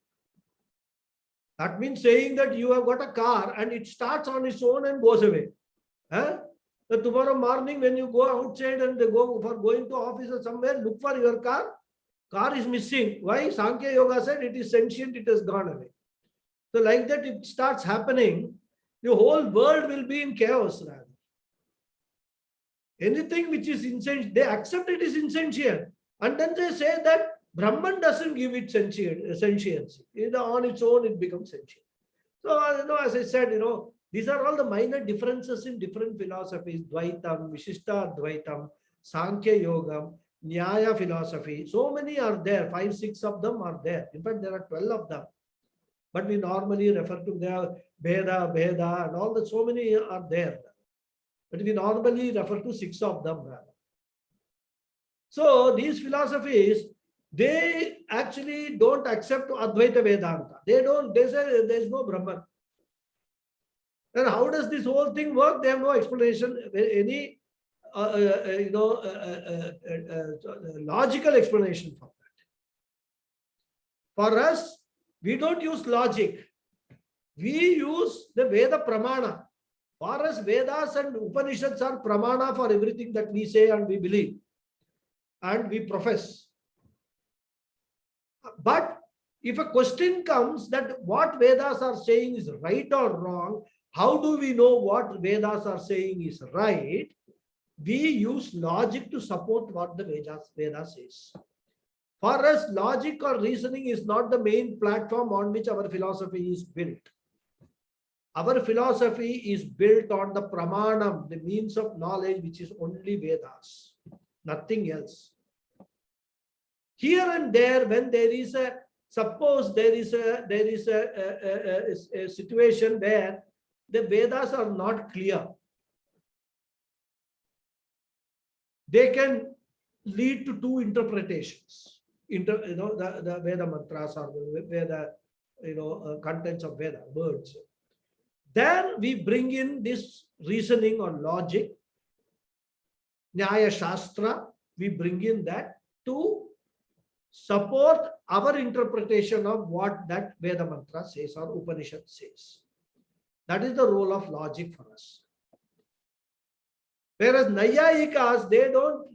That means saying that you have got a car and it starts on its own and goes away. Huh? But tomorrow morning when you go outside and go for going to office or somewhere, look for your car. Car is missing. Why? Sankhya Yoga said it is sentient, it has gone away. So like that, if it starts happening, the whole world will be in chaos. Rather. Anything which is insentient, they accept it is insentient. And then they say that Brahman doesn't give it sentiency. On its own, it becomes sentient. So, as I said, these are all the minor differences in different philosophies. Dvaitam, Vishishta Dvaitam, Sankhya Yoga, Nyaya philosophy. So many are there. 5, 6 of them are there. In fact, there are 12 of them. But we normally refer to their Bheda, and all that. So many are there. But we normally refer to 6 of them. So these philosophies, they actually don't accept Advaita Vedanta. They say there is no Brahman. And how does this whole thing work? They have no explanation, any logical explanation for that. For us, we don't use logic. We use the Veda Pramana. For us, Vedas and Upanishads are Pramana for everything that we say and we believe and we profess. But if a question comes that what Vedas are saying is right or wrong, how do we know what Vedas are saying is right? We use logic to support what the Veda says. For us, logic or reasoning is not the main platform on which our philosophy is built. Our philosophy is built on the Pramanam, the means of knowledge, which is only Vedas, nothing else. Here and there, when there is a, suppose there is a situation where the Vedas are not clear, they can lead to 2 interpretations. The Veda mantras or the Veda, contents of Veda, words. Then we bring in this reasoning or logic, Nyaya Shastra, we bring in that to support our interpretation of what that Veda mantra says or Upanishad says. That is the role of logic for us. Whereas Nayayikas, they don't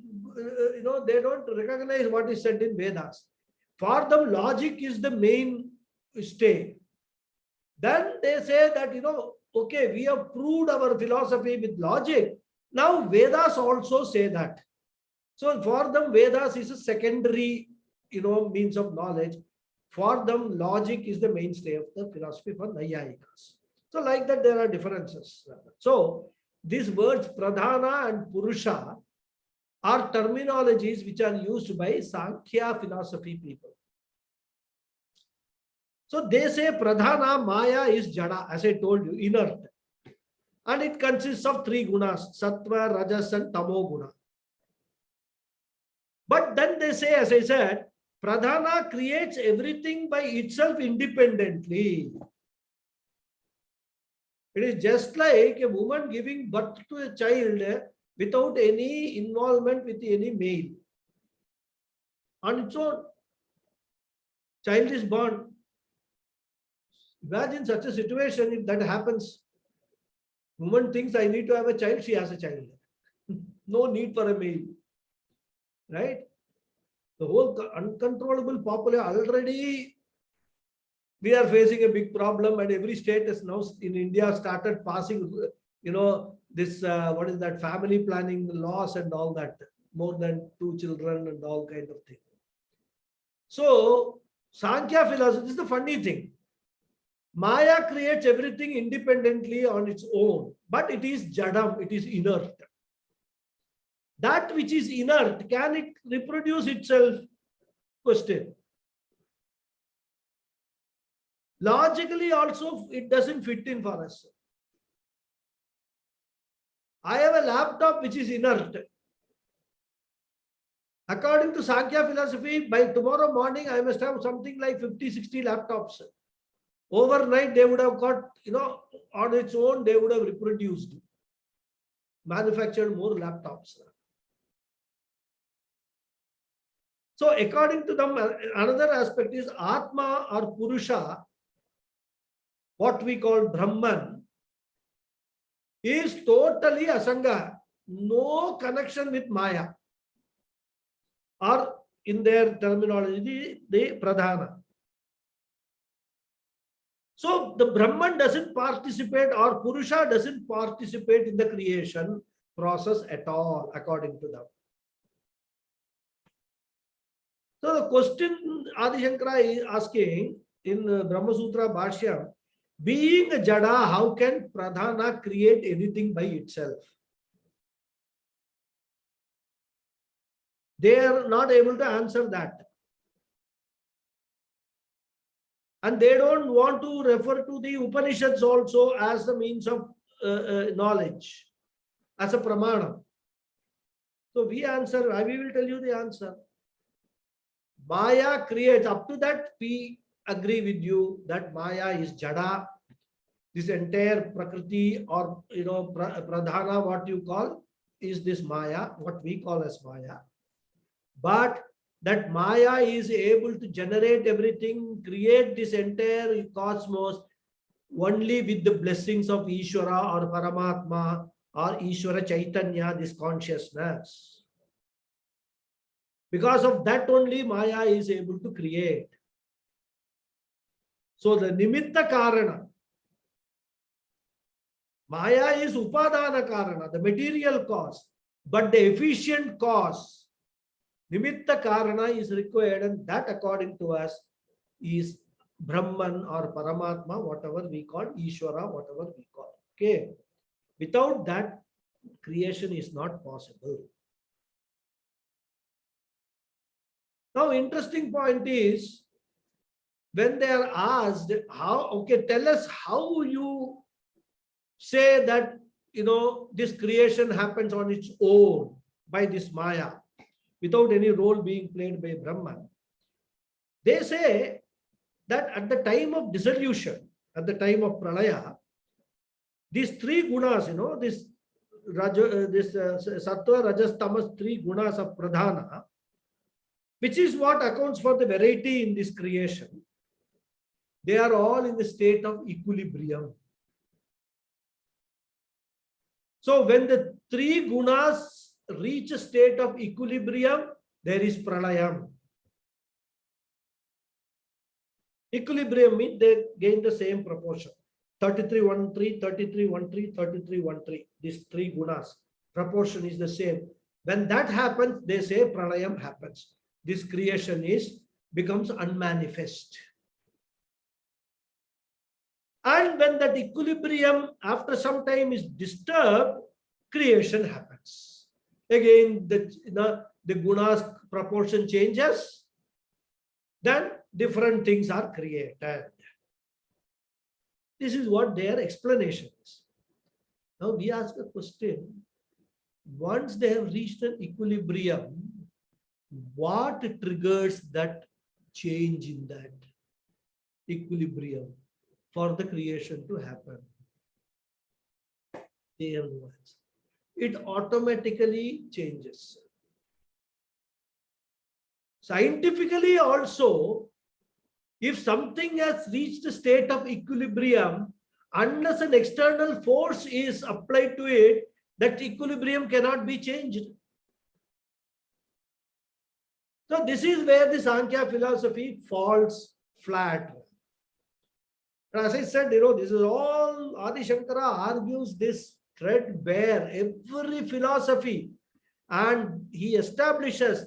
recognize what is said in Vedas. For them, logic is the main stay. Then they say that, okay, we have proved our philosophy with logic. Now Vedas also say that. So for them, Vedas is a secondary, means of knowledge. For them, logic is the mainstay of the philosophy for Nayayikas. So like that, there are differences. So these words Pradhana and Purusha are terminologies which are used by Sankhya philosophy people. So they say Pradhana Maya is Jada, as I told you, inert. And it consists of 3 gunas, Sattva, Rajas and Tamo guna. But then they say, as I said, Pradhana creates everything by itself independently. It is just like a woman giving birth to a child without any involvement with any male. on its own. Child is born. Imagine such a situation if that happens. Woman thinks I need to have a child, she has a child. No need for a male. Right? The whole uncontrollable population already we are facing a big problem, and every state has now in India started passing, this what is that, family planning laws and all that, more than 2 children and all kind of thing. So Sankhya philosophy, this is the funny thing. Maya creates everything independently on its own, but it is jadam, it is inert. That which is inert, can it reproduce itself? Question. Logically also, it doesn't fit in for us. I have a laptop which is inert. According to Sankhya philosophy, by tomorrow morning, I must have something like 50, 60 laptops. Overnight, they would have got, on its own, they would have reproduced, manufactured more laptops. So according to them, another aspect is Atma or Purusha, what we call Brahman, is totally Asanga, no connection with Maya, or in their terminology, the Pradhana. So the Brahman doesn't participate, or Purusha doesn't participate in the creation process at all, according to them. So the question Adi Shankara is asking in Brahma Sutra Bhashya, being a jada, how can Pradhana create anything by itself? They are not able to answer that. And they don't want to refer to the Upanishads also as the means of knowledge, as a pramana. So we answer, we will tell you the answer. Maya creates, up to that we agree with you that Maya is jada. This entire Prakriti or Pradhana, what you call, is this Maya, what we call as Maya. But that Maya is able to generate everything, create this entire cosmos only with the blessings of Ishvara or Paramatma or Ishvara Chaitanya, this consciousness. Because of that only Maya is able to create. So the Nimitta Karana, Maya is Upadana Karana, the material cause, but the efficient cause, Nimitta Karana, is required, and that according to us is Brahman or Paramatma, whatever we call, Ishvara, whatever we call. Okay. Without that, creation is not possible. Now, interesting point is, when they are asked, tell us how you say that, this creation happens on its own by this Maya, without any role being played by Brahman. They say that at the time of dissolution, at the time of Pralaya, these 3 gunas, this Sattva, Rajas, Tamas, 3 gunas of Pradhana, which is what accounts for the variety in this creation, they are all in the state of equilibrium. So when the 3 gunas reach a state of equilibrium, there is pralayam. Equilibrium means they gain the same proportion. 33-1-3, 33-1-3, 33-1-3. These 3 gunas. Proportion is the same. When that happens, they say pralayam happens. This creation becomes unmanifest. And when that equilibrium after some time is disturbed, creation happens. Again, the gunas proportion changes, then different things are created. This is what their explanation is. Now we ask a question. Once they have reached an equilibrium, what triggers that change in that equilibrium for the creation to happen? They have no answer. It automatically changes. Scientifically also, if something has reached a state of equilibrium, unless an external force is applied to it, that equilibrium cannot be changed. So this is where the Sankhya philosophy falls flat. And as I said, this is all Adi Shankara argues this threadbare, every philosophy. And he establishes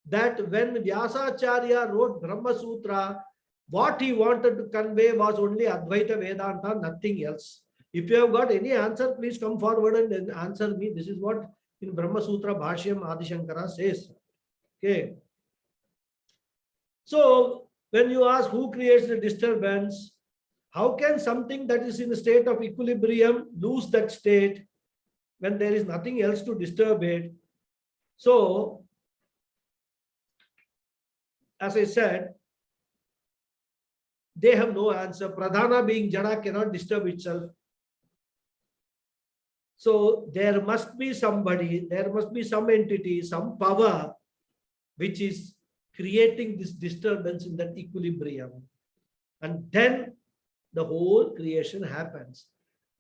that when Vyasacharya wrote Brahma Sutra, what he wanted to convey was only Advaita Vedanta, nothing else. If you have got any answer, please come forward and then answer me. This is what in Brahma Sutra Bhashyam Adi Shankara says. Okay. So when you ask who creates the disturbance, how can something that is in a state of equilibrium lose that state when there is nothing else to disturb it? So, as I said, they have no answer. Pradhana being Jada cannot disturb itself. So there must be somebody, there must be some entity, some power which is creating this disturbance in that equilibrium. And then the whole creation happens.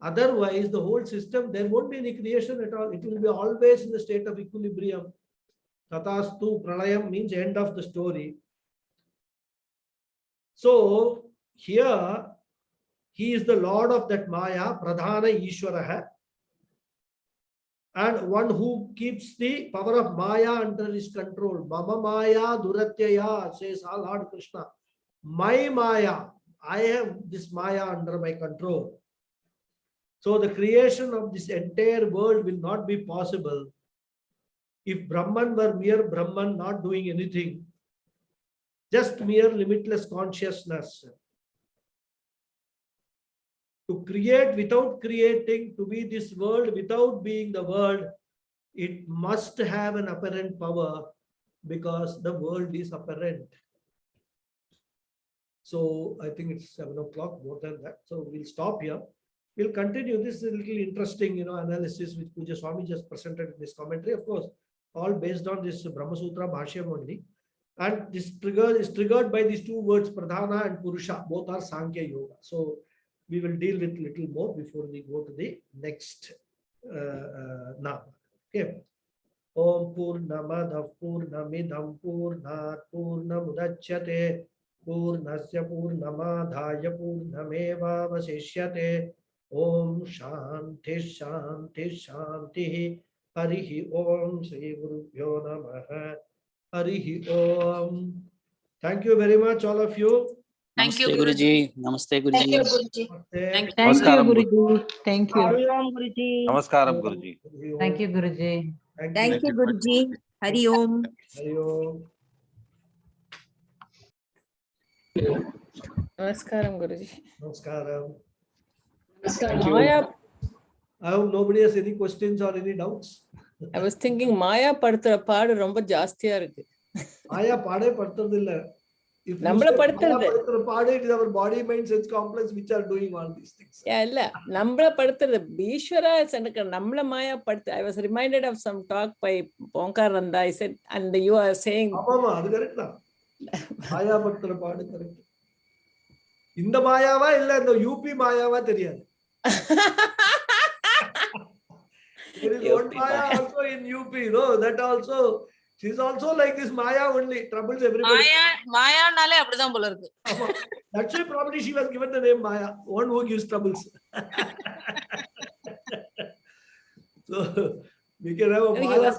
Otherwise, the whole system, there won't be any creation at all. It will be always in the state of equilibrium. Tatastu pralayam means end of the story. So here, he is the Lord of that Maya, Pradhana Ishwaraha, and one who keeps the power of Maya under his control. Mama Maya Duratyaya, says our Lord Krishna. My Maya, I have this Maya under my control. So the creation of this entire world will not be possible if Brahman were mere Brahman, not doing anything, just mere limitless consciousness. To create without creating, to be this world without being the world, it must have an apparent power because the world is apparent. So I think it's 7 o'clock, more than that. So we'll stop here. We'll continue. This is a little interesting, analysis which Puja Swami just presented in this commentary. Of course, all based on this Brahma Sutra Bhashyam only. And this trigger is triggered by these two words, Pradhana and Purusha. Both are Sankhya Yoga. So we will deal with little more before we go to the next now. Okay. Om Purnamadav Purnamidam Purnat Purnamudachyate Purnasya Purnamadhaya Purnameva Vasishyate. Om Shanti Shanti Shanti Harihi Om Sri Gurubhyo Namaha Harihi Om. Thank you very much, all of you. Thank you, Guruji. Namaste, Guruji. Thank Thank you, Namaskaram, Guruji. Thank you. Hari Om, Guruji. Namaskaram, Guruji. Thank you, Guruji. Thank you, Guruji. Hari Om. Hari Om. Namaskaram, Guruji. Namaskaram. Maya, I hope nobody has any questions or any doubts. I was thinking Maya படுத்துற பாடு ரொம்ப ஜாஸ்தியா இருக்கு. Maya பாடே படுத்துறது இல்ல. If you நம்மள say படுத்துறது. Maya படுத்துற பாடு, it is our body, mind, sense complex which are doing all these things. இல்ல நம்மள படுத்துறது ஈஸ்வரா எனக்கு நம்மள மாயா படுத்து. I was reminded of some talk by Ponkar Randa. I said, and you are saying ஆமாமா, அது கரெக்ட் தான். மாயா படுத்துற பாடு கரெக்ட். இந்த மாயாவா இல்ல இந்த யூபி மாயாவா தெரியாது. There is one Maya also in UP, that also, she's also like this Maya only, troubles everybody. மாயானாலே அப்படிதான் போல இருக்கு. That's why probably she was given the name Maya, one who gives troubles. So we can have a Maya. He was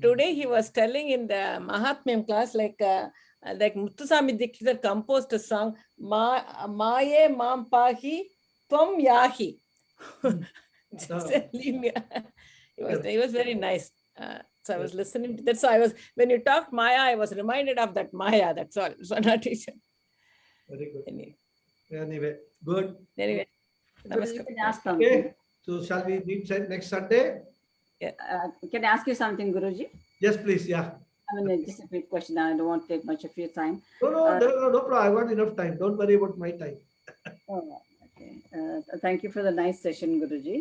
today he was telling in the Mahatmyam class, like Muthuswami Dikshit composed a song, Maye Mam Pahi Tvam Yahi. Just leave me. He was very nice. So I was listening to that. So when you talked Maya, I was reminded of that Maya. That's all. So not teacher. Very good. Anyway, good. Anyway, Guruji, can I ask Okay. something? So shall we meet next Sunday? Can I ask you something, Guruji? Yes, please. Yeah. I mean, just a quick question. I don't want to take much of your time. No problem. I got enough time. Don't worry about my time. Oh, okay. Thank you for the nice session, Guruji.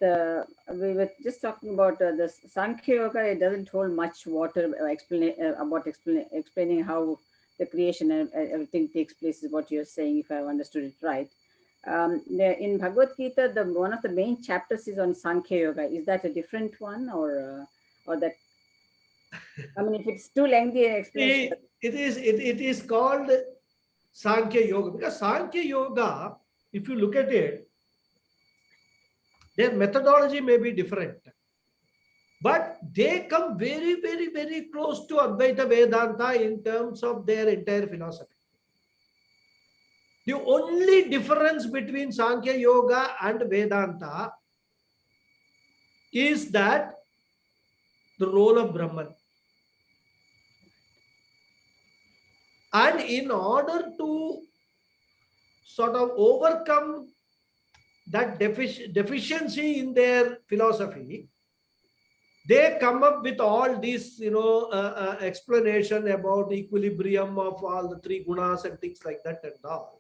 we were just talking about the Sankhya Yoga. It doesn't hold much water explaining how the creation and everything takes place is what you're saying, if I've understood it right. In Bhagavad Gita, one of the main chapters is on Sankhya Yoga. Is that a different one, or that? I mean, if it's too lengthy an explanation. It is called Sankhya Yoga because Sankhya Yoga, if you look at it, their methodology may be different, but they come very, very, very close to Advaita Vedanta in terms of their entire philosophy. The only difference between Sankhya Yoga and Vedanta is that the role of Brahman. And in order to sort of overcome that deficiency in their philosophy, they come up with all these, explanation about equilibrium of all the three gunas and things like that and all.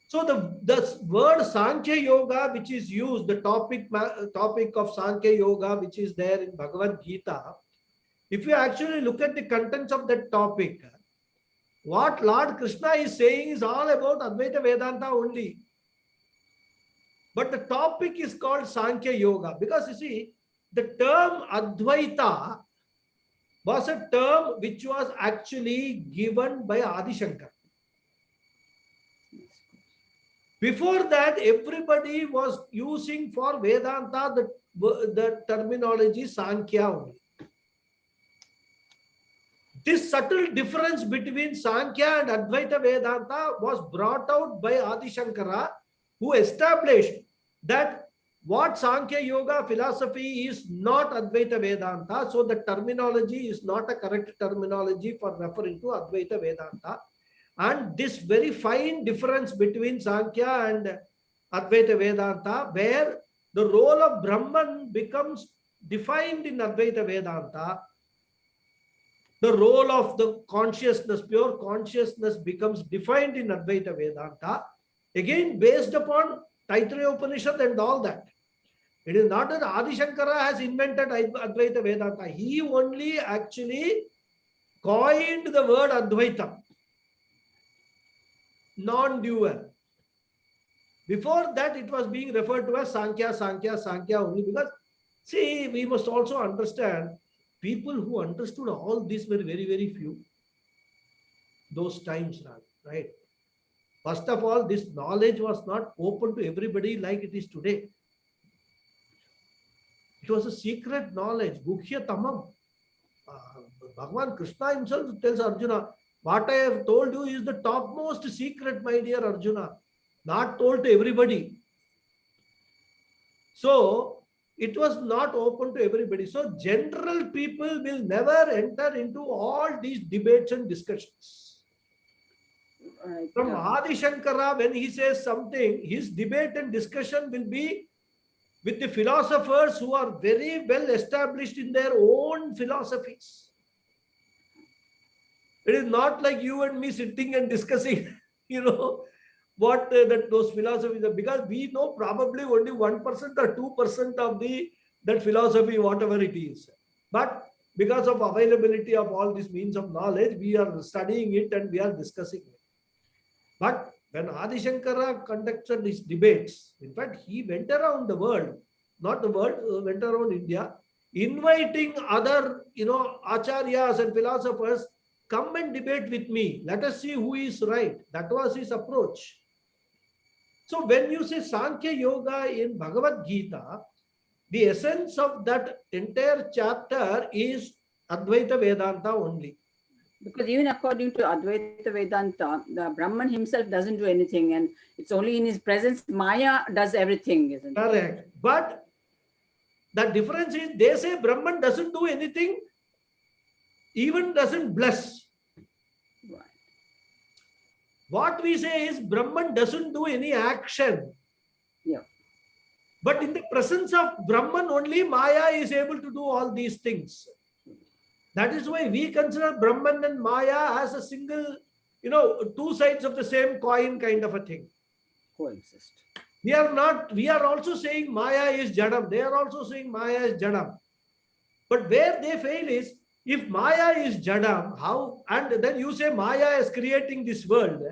So the word Sankhya Yoga, which is used, the topic of Sankhya Yoga, which is there in Bhagavad Gita, if you actually look at the contents of that topic, what Lord Krishna is saying is all about Advaita Vedanta only. But the topic is called Sankhya Yoga because you see, the term Advaita was a term which was actually given by Adi Shankar. Before that, everybody was using for Vedanta the terminology Sankhya only. This subtle difference between Sankhya and Advaita Vedanta was brought out by Adi Shankara, who established that what Sankhya Yoga philosophy is not Advaita Vedanta, so the terminology is not a correct terminology for referring to Advaita Vedanta. And this very fine difference between Sankhya and Advaita Vedanta, where the role of Brahman becomes defined in Advaita Vedanta, the role of the consciousness, pure consciousness, becomes defined in Advaita Vedanta, again based upon Taittiriya Upanishad and all that. It is not that Adi Shankara has invented Advaita Vedanta. He only actually coined the word Advaita, non-dual. Before that, it was being referred to as Sankhya, Sankhya, Sankhya only because, see, we must also understand people who understood all this were very, very few. Those times, right? First of all, this knowledge was not open to everybody like it is today. It was a secret knowledge. Guhya Tamam. Bhagavan Krishna himself tells Arjuna, what I have told you is the topmost secret, my dear Arjuna, not told to everybody. So, it was not open to everybody. So, general people will never enter into all these debates and discussions. Right. From Adi Shankara, when he says something, his debate and discussion will be with the philosophers who are very well established in their own philosophies. It is not like you and me sitting and discussing, what those philosophies are, because we know probably only 1% or 2% of that philosophy, whatever it is. But because of availability of all these means of knowledge, we are studying it and we are discussing it. But when Adi Shankara conducted these debates, in fact, he went around the world, not the world, went around India, inviting other, acharyas and philosophers, come and debate with me. Let us see who is right. That was his approach. So when you say Sankhya Yoga in Bhagavad Gita, the essence of that entire chapter is Advaita Vedanta only. Because even according to Advaita Vedanta, the Brahman himself doesn't do anything, and it's only in his presence Maya does everything, isn't it? Correct. But the difference is they say Brahman doesn't do anything, even doesn't bless. Right. What we say is Brahman doesn't do any action. Yeah. But in the presence of Brahman only, Maya is able to do all these things. That is why we consider Brahman and Maya as a single, two sides of the same coin kind of a thing. Coexist. We are also saying Maya is Jadam. They are also saying Maya is Jadam. But where they fail is, if Maya is Jadam, how, and then you say Maya is creating this world,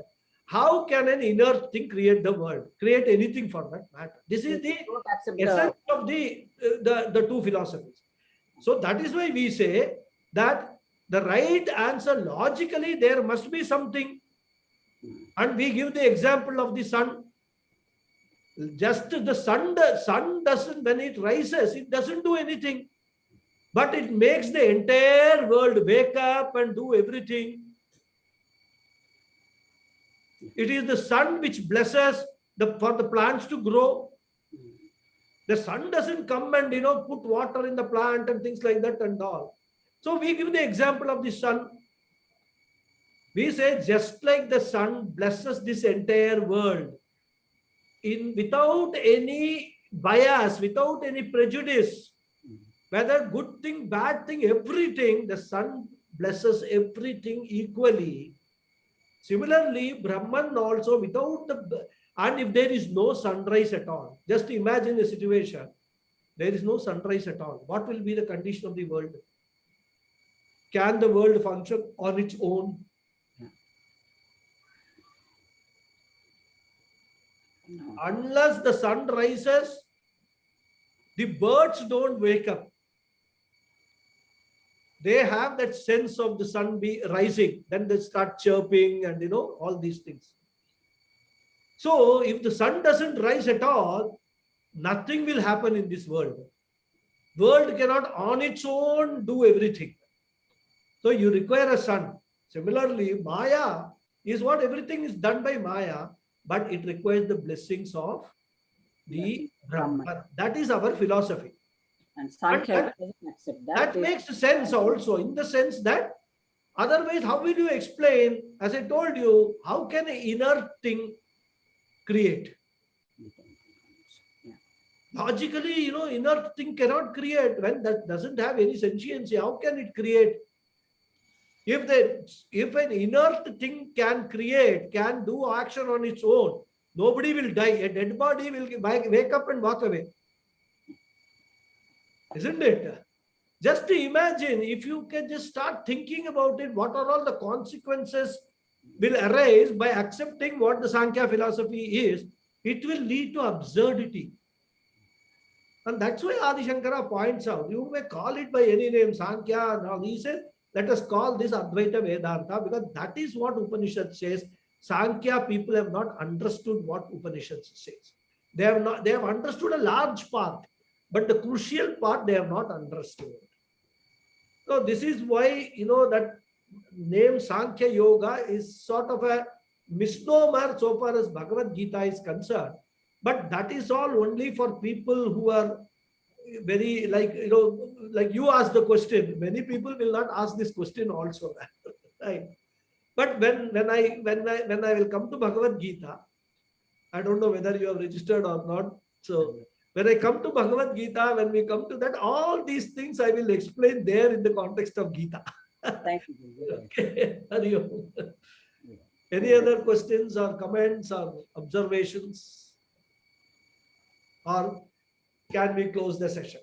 how can an inert thing create the world, create anything for that matter? This is the Don't accept essence of the two philosophies. So that is why we say that the right answer, logically, there must be something. And we give the example of the sun. Just the sun doesn't, when it rises, it doesn't do anything. But it makes the entire world wake up and do everything. It is the sun which blesses for the plants to grow. The sun doesn't come and put water in the plant and things like that and all. So we give the example of the sun. We say just like the sun blesses this entire world without any bias, without any prejudice, whether good thing, bad thing, everything, the sun blesses everything equally. Similarly, Brahman also, and if there is no sunrise at all, just imagine a situation, there is no sunrise at all. What will be the condition of the world? Can the world function on its own? No. Unless the sun rises, the birds don't wake up. They have that sense of the sun be rising, then they start chirping and all these things. So if the sun doesn't rise at all, nothing will happen in this world. World cannot on its own do everything. So you require a sun. Similarly, Maya is what everything is done by Maya, but it requires the blessings of the Brahman. That is our philosophy. And Sankhya doesn't accept that. That makes sense also, in the sense that otherwise, how will you explain? As I told you, how can an inert thing create? Yeah. Logically, inert thing cannot create when that doesn't have any sentiency. How can it create? If an inert thing can create, can do action on its own, nobody will die. A dead body will wake up and walk away. Isn't it? Just imagine, if you can just start thinking about it, what are all the consequences will arise by accepting what the Sankhya philosophy is, it will lead to absurdity. And that's why Adi Shankara points out, you may call it by any name, Sankhya, now he says, let us call this Advaita Vedanta, because that is what Upanishad says. Sankhya people have not understood what Upanishad says. They have understood a large part, but the crucial part they have not understood. So this is why, that name Sankhya Yoga is sort of a misnomer so far as Bhagavad Gita is concerned. But that is all only for people who are very, like you asked the question. Many people will not ask this question also. Right? But when I will come to Bhagavad Gita, I don't know whether you have registered or not. So when I come to Bhagavad Gita, when we come to that, all these things I will explain there in the context of Gita. Thank you. Okay. Any other questions or comments or observations? Or can we close the session?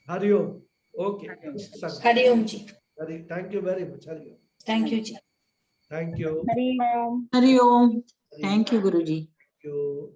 Hari Om. Okay. Hari Om ji. Thank you very much. Hari Om. Thank you ji. Thank you. Hari Om. Thank you, Guruji. Thank you.